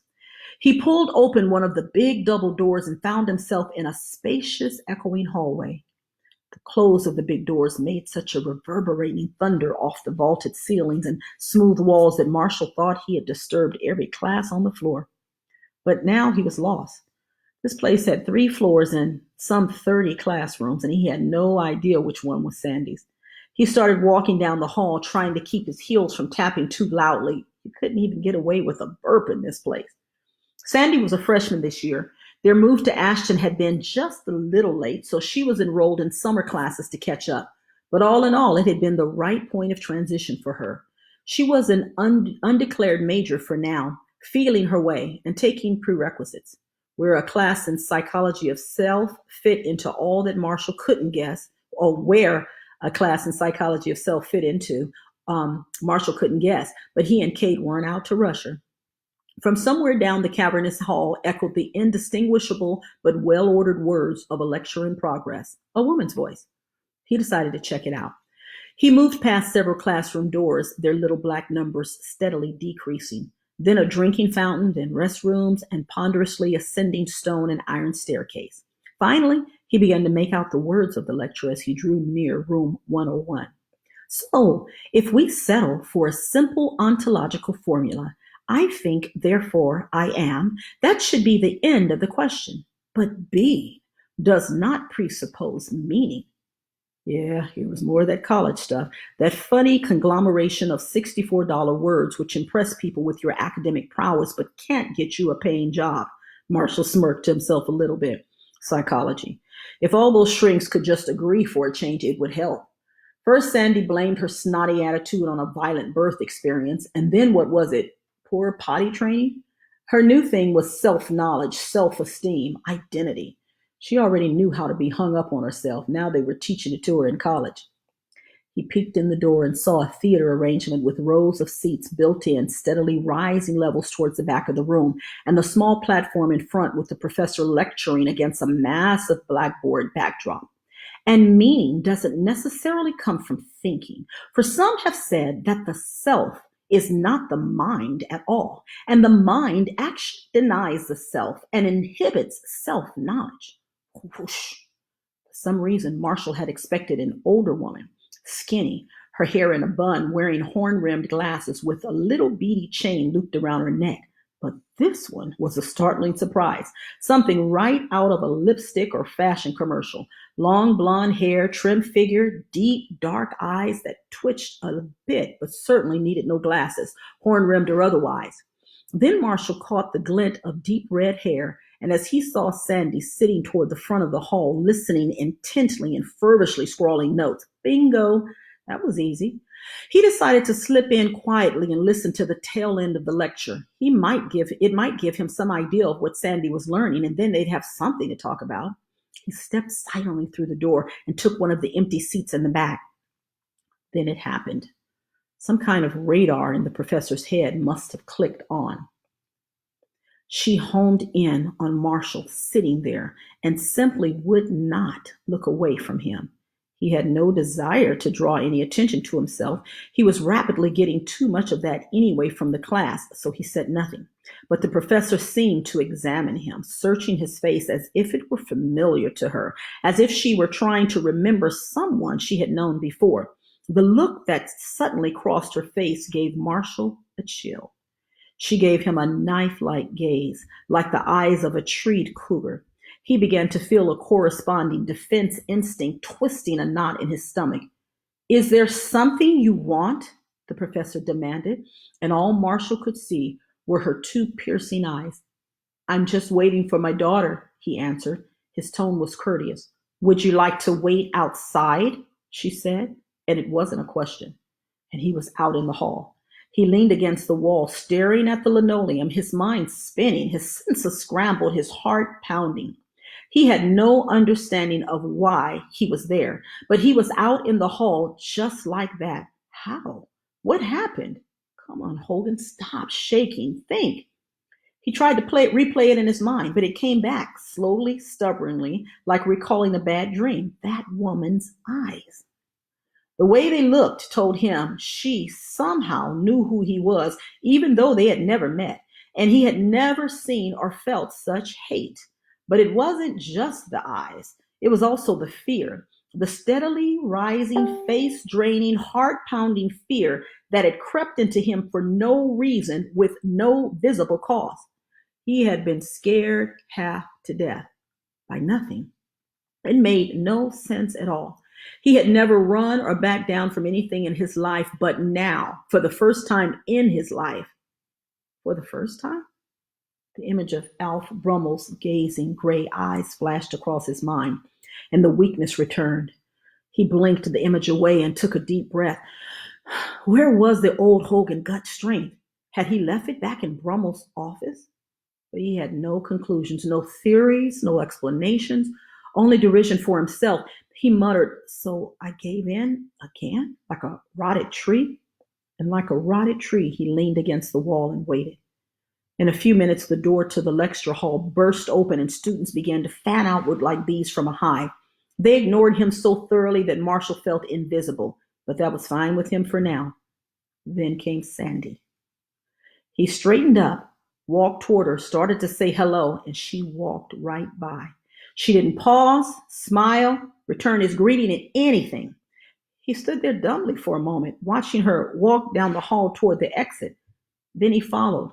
He pulled open one of the big double doors and found himself in a spacious, echoing hallway. The close of the big doors made such a reverberating thunder off the vaulted ceilings and smooth walls that Marshall thought he had disturbed every class on the floor. But now he was lost. This place had 3 floors and some 30 classrooms, and he had no idea which one was Sandy's. He started walking down the hall, trying to keep his heels from tapping too loudly You couldn't even get away with a burp in this place. Sandy was a freshman this year. Their move to Ashton had been just a little late, so she was enrolled in summer classes to catch up. But all in all, it had been the right point of transition for her. She was an undeclared major for now, feeling her way and taking prerequisites. Where a class in psychology of self fit into all that Marshall couldn't guess, or where a class in psychology of self fit into, Marshall couldn't guess, but he and Kate weren't out to rush her. From somewhere down the cavernous hall echoed the indistinguishable but well ordered words of a lecture in progress, a woman's voice. He decided to check it out. He moved past several classroom doors, their little black numbers steadily decreasing, then a drinking fountain, then restrooms, and ponderously ascending stone and iron staircase. Finally, he began to make out the words of the lecture as he drew near room 101. So, if we settle for a simple ontological formula, I think, therefore I am, that should be the end of the question. But be does not presuppose meaning. Yeah, here was more of that college stuff, that funny conglomeration of $64 words which impress people with your academic prowess but can't get you a paying job. Marshall smirked to himself a little bit. Psychology. If all those shrinks could just agree for a change, it would help. First, Sandy blamed her snotty attitude on a violent birth experience, and then what was it? Poor potty training? Her new thing was self-knowledge, self-esteem, identity. She already knew how to be hung up on herself. Now they were teaching it to her in college. He peeked in the door and saw a theater arrangement with rows of seats built in, steadily rising levels towards the back of the room, and the small platform in front with the professor lecturing against a massive blackboard backdrop. And meaning doesn't necessarily come from thinking. For some have said that the self is not the mind at all, and the mind actually denies the self and inhibits self-knowledge. Whoosh. For some reason, Marshall had expected an older woman, skinny, her hair in a bun, wearing horn-rimmed glasses with a little beady chain looped around her neck. But this one was a startling surprise, something right out of a lipstick or fashion commercial. Long blonde hair, trim figure, deep dark eyes that twitched a bit but certainly needed no glasses, horn-rimmed or otherwise. Then Marshall caught the glint of deep red hair, and as he saw Sandy sitting toward the front of the hall, listening intently and feverishly scrawling notes, bingo, that was easy. He decided to slip in quietly and listen to the tail end of the lecture. It might give him some idea of what Sandy was learning, and then they'd have something to talk about. He stepped silently through the door and took one of the empty seats in the back. Then it happened. Some kind of radar in the professor's head must have clicked on. She honed in on Marshall sitting there and simply would not look away from him. He had no desire to draw any attention to himself. He was rapidly getting too much of that anyway from the class, so he said nothing. But the professor seemed to examine him, searching his face as if it were familiar to her, as if she were trying to remember someone she had known before. The look that suddenly crossed her face gave Marshall a chill. She gave him a knife-like gaze, like the eyes of a treed cougar. He began to feel a corresponding defense instinct twisting a knot in his stomach. Is there something you want? The professor demanded, and all Marshall could see were her two piercing eyes. I'm just waiting for my daughter, he answered. His tone was courteous. Would you like to wait outside? She said, and it wasn't a question. And he was out in the hall. He leaned against the wall, staring at the linoleum, his mind spinning, his senses scrambled, his heart pounding. He had no understanding of why he was there, but he was out in the hall just like that. How? What happened? Come on, Hogan, stop shaking. Think. He tried to replay it in his mind, but it came back slowly, stubbornly, like recalling a bad dream. That woman's eyes. The way they looked told him she somehow knew who he was, even though they had never met, and he had never seen or felt such hate. But it wasn't just the eyes. It was also the fear, the steadily rising, face-draining, heart-pounding fear that had crept into him for no reason with no visible cause. He had been scared half to death by nothing. It made no sense at all. He had never run or backed down from anything in his life, but now, for the first time in his life, for the first time, the image of Alf Brummel's gazing gray eyes flashed across his mind, and the weakness returned. He blinked the image away and took a deep breath. Where was the old Hogan gut strength? Had he left it back in Brummel's office? But he had no conclusions, no theories, no explanations, only derision for himself. He muttered, "So I gave in again, like a rotted tree?" And like a rotted tree, he leaned against the wall and waited. In a few minutes, the door to the lecture hall burst open and students began to fan outward like bees from a hive. They ignored him so thoroughly that Marshall felt invisible, but that was fine with him for now. Then came Sandy. He straightened up, walked toward her, started to say hello, and she walked right by. She didn't pause, smile, return his greeting in anything. He stood there dumbly for a moment, watching her walk down the hall toward the exit. Then he followed.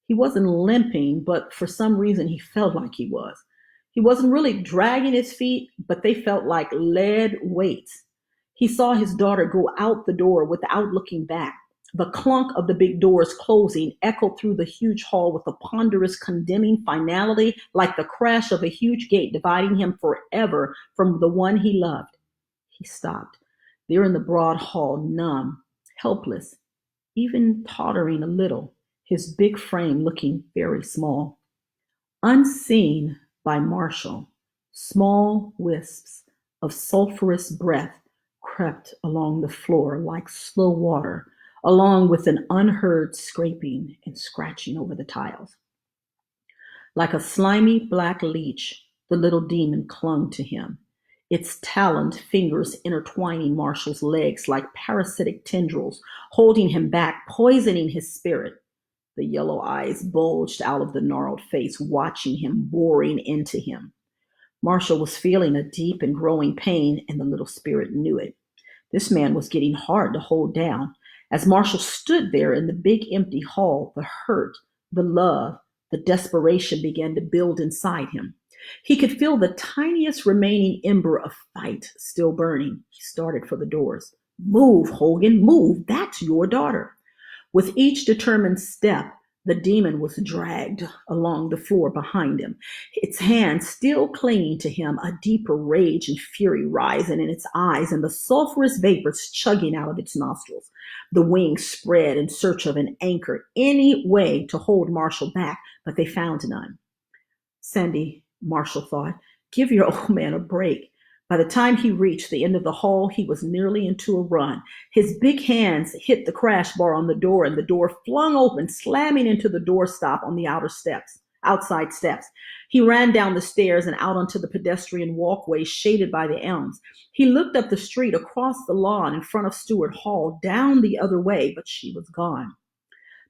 He wasn't limping, but for some reason he felt like he was. He wasn't really dragging his feet, but they felt like lead weights. He saw his daughter go out the door without looking back. The clunk of the big doors closing echoed through the huge hall with a ponderous, condemning finality, like the crash of a huge gate dividing him forever from the one he loved. He stopped, there in the broad hall, numb, helpless, even tottering a little, his big frame looking very small. Unseen by Marshall, small wisps of sulphurous breath crept along the floor like slow water, along with an unheard scraping and scratching over the tiles. Like a slimy black leech, the little demon clung to him, its taloned fingers intertwining Marshall's legs like parasitic tendrils, holding him back, poisoning his spirit. The yellow eyes bulged out of the gnarled face, watching him, boring into him. Marshall was feeling a deep and growing pain, and the little spirit knew it. This man was getting hard to hold down. As Marshall stood there in the big empty hall, the hurt, the love, the desperation began to build inside him. He could feel the tiniest remaining ember of fight still burning. He started for the doors. "Move, Hogan, move. That's your daughter." With each determined step, the demon was dragged along the floor behind him, its hands still clinging to him, a deeper rage and fury rising in its eyes and the sulphurous vapors chugging out of its nostrils. The wings spread in search of an anchor, any way to hold Marshall back, but they found none. Sandy, Marshall thought, give your old man a break. By the time he reached the end of the hall, he was nearly into a run. His big hands hit the crash bar on the door, and the door flung open, slamming into the doorstop on the outside steps. He ran down the stairs and out onto the pedestrian walkway shaded by the elms. He looked up the street, across the lawn in front of Stewart Hall, down the other way, but she was gone.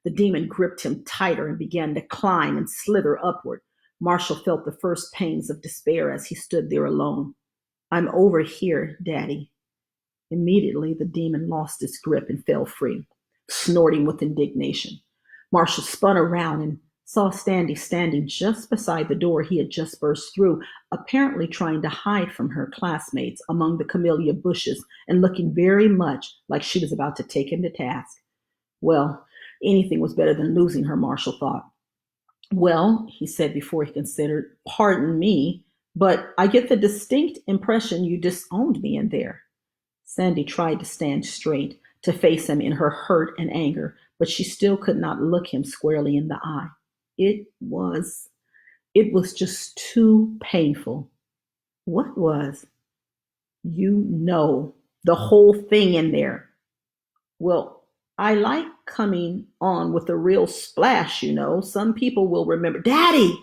The demon gripped him tighter and began to climb and slither upward. Marshall felt the first pangs of despair as he stood there alone. "I'm over here, Daddy." Immediately, the demon lost its grip and fell free, snorting with indignation. Marshall spun around and saw Sandy standing just beside the door he had just burst through, apparently trying to hide from her classmates among the camellia bushes and looking very much like she was about to take him to task. Well, anything was better than losing her, Marshall thought. "Well," he said before he considered, "pardon me, but I get the distinct impression you disowned me in there." Sandy tried to stand straight, to face him in her hurt and anger, but she still could not look him squarely in the eye. It was just too painful. What was? "You know, the whole thing in there." "Well, I like coming on with a real splash, you know. Some people will remember." "Daddy!"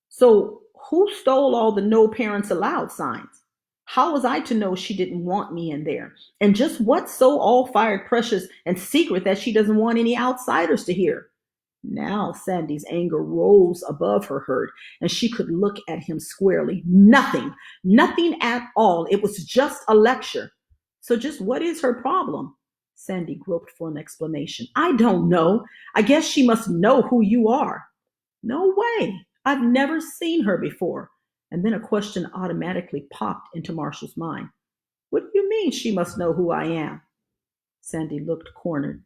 "So who stole all the no parents allowed signs? How was I to know she didn't want me in there? And just what's so all fired precious and secret that she doesn't want any outsiders to hear?" Now Sandy's anger rose above her hurt, and she could look at him squarely. Nothing at all. It was just a lecture. "So just what is her problem?" Sandy groped for an explanation. "I don't know. I guess she must know who you are." "No way. I've never seen her before." And then a question automatically popped into Marshall's mind. What do you mean she must know who I am? Sandy looked cornered.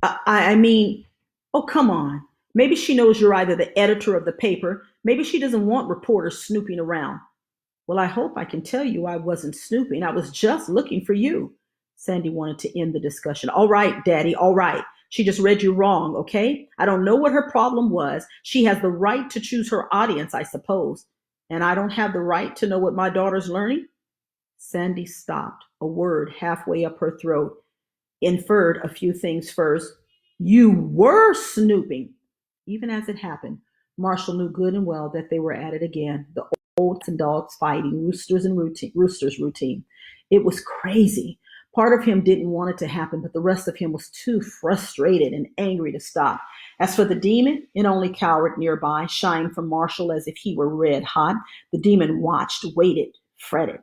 I mean, oh, come on. Maybe she knows you're either the editor of the paper. Maybe she doesn't want reporters snooping around. Well, I hope I can tell you I wasn't snooping. I was just looking for you. Sandy wanted to end the discussion. All right, Daddy, all right. She just read you wrong, okay? I don't know what her problem was. She has the right to choose her audience, I suppose. And I don't have the right to know what my daughter's learning? Sandy stopped, a word halfway up her throat, inferred a few things first. You were snooping. Even as it happened, Marshall knew good and well that they were at it again. The oats and dogs fighting, roosters routine. It was crazy. Part of him didn't want it to happen, but the rest of him was too frustrated and angry to stop. As for the demon, it only cowered nearby, shying from Marshall as if he were red hot. The demon watched, waited, fretted.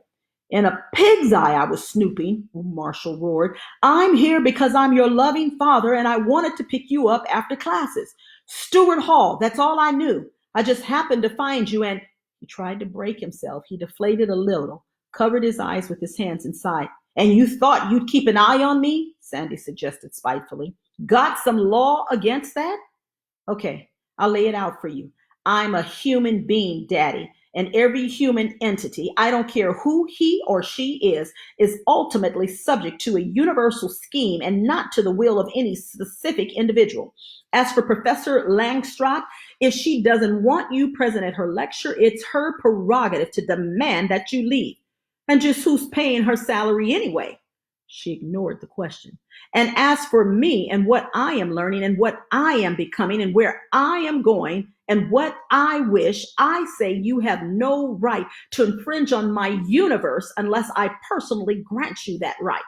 In a pig's eye, I was snooping, Marshall roared. I'm here because I'm your loving father and I wanted to pick you up after classes. Stewart Hall, that's all I knew. I just happened to find you and he tried to break himself. He deflated a little, covered his eyes with his hands and sighed. And you thought you'd keep an eye on me? Sandy suggested spitefully. Got some law against that? Okay, I'll lay it out for you. I'm a human being, Daddy, and every human entity, I don't care who he or she is ultimately subject to a universal scheme and not to the will of any specific individual. As for Professor Langstrot, if she doesn't want you present at her lecture, it's her prerogative to demand that you leave. And just who's paying her salary anyway? She ignored the question. And as for me and what I am learning and what I am becoming and where I am going and what I wish, I say you have no right to infringe on my universe unless I personally grant you that right.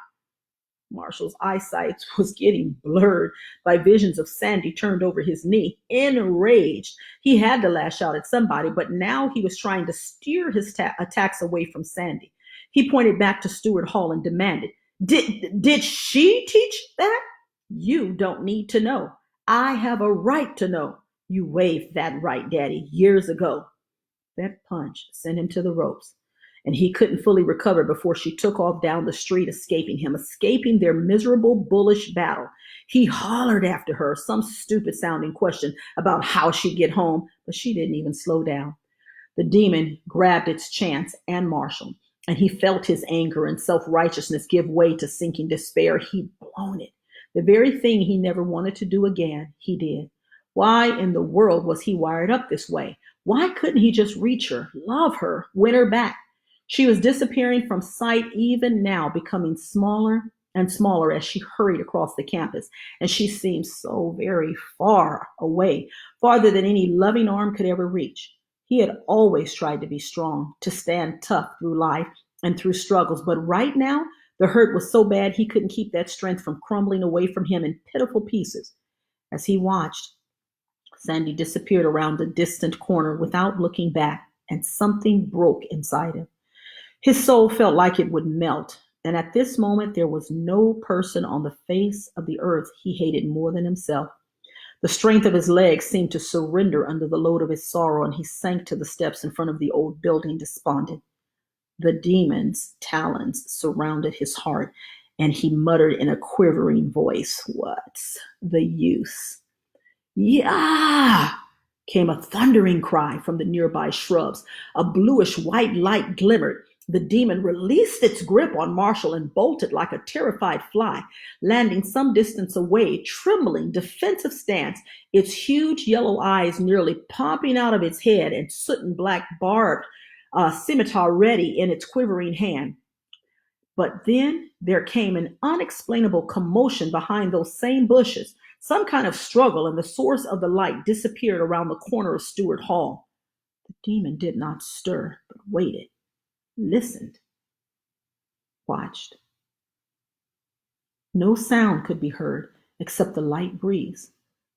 Marshall's eyesight was getting blurred by visions of Sandy turned over his knee, enraged. He had to lash out at somebody, but now he was trying to steer his attacks away from Sandy. He pointed back to Stewart Hall and demanded, did she teach that? You don't need to know. I have a right to know. You waived that right, Daddy, years ago. That punch sent him to the ropes, and he couldn't fully recover before she took off down the street, escaping their miserable, bullish battle. He hollered after her some stupid sounding question about how she'd get home, but she didn't even slow down. The demon grabbed its chance and Marshall, and he felt his anger and self-righteousness give way to sinking despair. He'd blown it. The very thing he never wanted to do again, he did. Why in the world was he wired up this way? Why couldn't he just reach her, love her, win her back? She was disappearing from sight even now, becoming smaller and smaller as she hurried across the campus, and she seemed so very far away, farther than any loving arm could ever reach. He had always tried to be strong, to stand tough through life and through struggles, but right now the hurt was so bad he couldn't keep that strength from crumbling away from him in pitiful pieces. As he watched, Sandy disappeared around a distant corner without looking back, and something broke inside him. His soul felt like it would melt, and at this moment there was no person on the face of the earth he hated more than himself. The strength of his legs seemed to surrender under the load of his sorrow, and he sank to the steps in front of the old building despondent. The demon's talons surrounded his heart, and he muttered in a quivering voice, "What's the use?" "Yeah!" came a thundering cry from the nearby shrubs. A bluish-white light glimmered. The demon released its grip on Marshall and bolted like a terrified fly, landing some distance away, trembling, defensive stance, its huge yellow eyes nearly popping out of its head and soot and black barbed scimitar ready in its quivering hand. But then there came an unexplainable commotion behind those same bushes, some kind of struggle, and the source of the light disappeared around the corner of Stewart Hall. The demon did not stir, but waited, listened, watched. No sound could be heard except the light breeze.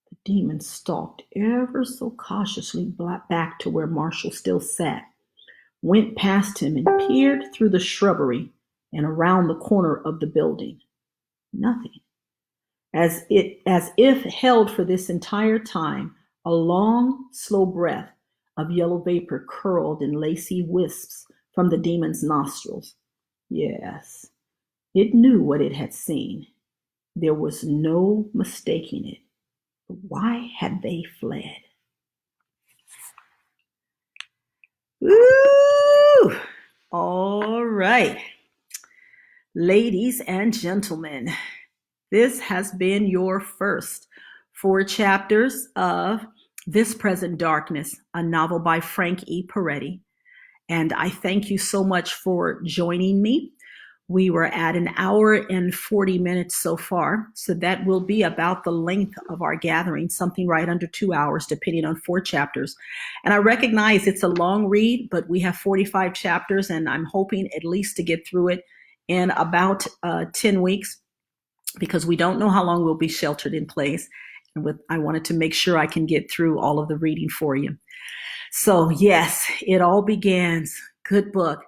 The demon stalked ever so cautiously back to where Marshall still sat, went past him and peered through the shrubbery and around the corner of the building. Nothing. As if held for this entire time, a long, slow breath of yellow vapor curled in lacy wisps from the demon's nostrils. Yes, It knew what it had seen. There was no mistaking it. But why had they fled? Woo! All right. Ladies and gentlemen, this has been your first 4 chapters of This Present Darkness, a novel by Frank Peretti. And I thank you so much for joining me. We were at 1 hour and 40 minutes so far. So that will be about the length of our gathering, something right under 2 hours, depending on 4 chapters. And I recognize it's a long read, but we have 45 chapters, and I'm hoping at least to get through it in about 10 weeks, because we don't know how long we'll be sheltered in place. And I wanted to make sure I can get through all of the reading for you. So yes, it all begins. Good book.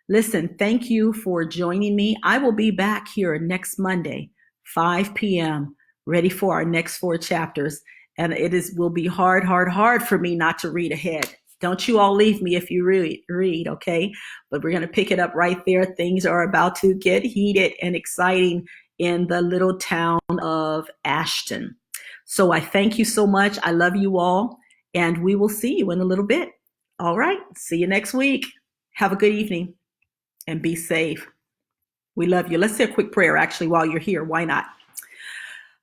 Listen, thank you for joining me. I will be back here next Monday, 5 p.m., ready for our next 4 chapters. And will be hard for me not to read ahead. Don't you all leave me if you read, okay? But we're going to pick it up right there. Things are about to get heated and exciting in the little town of Ashton. So I thank you so much. I love you all. And we will see you in a little bit. All right. See you next week. Have a good evening and be safe. We love you. Let's say a quick prayer, actually, while you're here. Why not?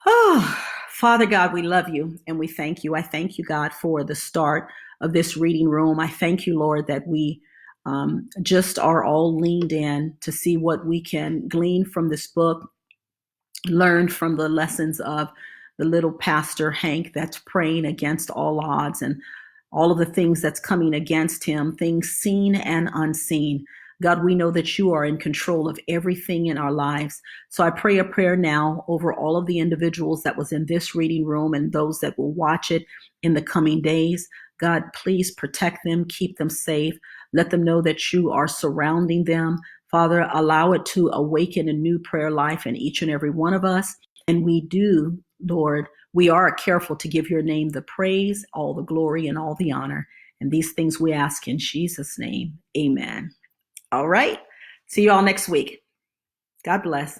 Oh, Father God, we love you and we thank you. I thank you, God, for the start of this reading room. I thank you, Lord, that we just are all leaned in to see what we can glean from this book, learn from the lessons of the little pastor Hank that's praying against all odds and all of the things that's coming against him, things seen and unseen. God, we know that you are in control of everything in our lives. So I pray a prayer now over all of the individuals that was in this reading room and those that will watch it in the coming days. God, please protect them, keep them safe. Let them know that you are surrounding them. Father, allow it to awaken a new prayer life in each and every one of us. And we do, Lord, we are careful to give your name the praise, all the glory, and all the honor. And these things we ask in Jesus' name. Amen. All right. See you all next week. God bless.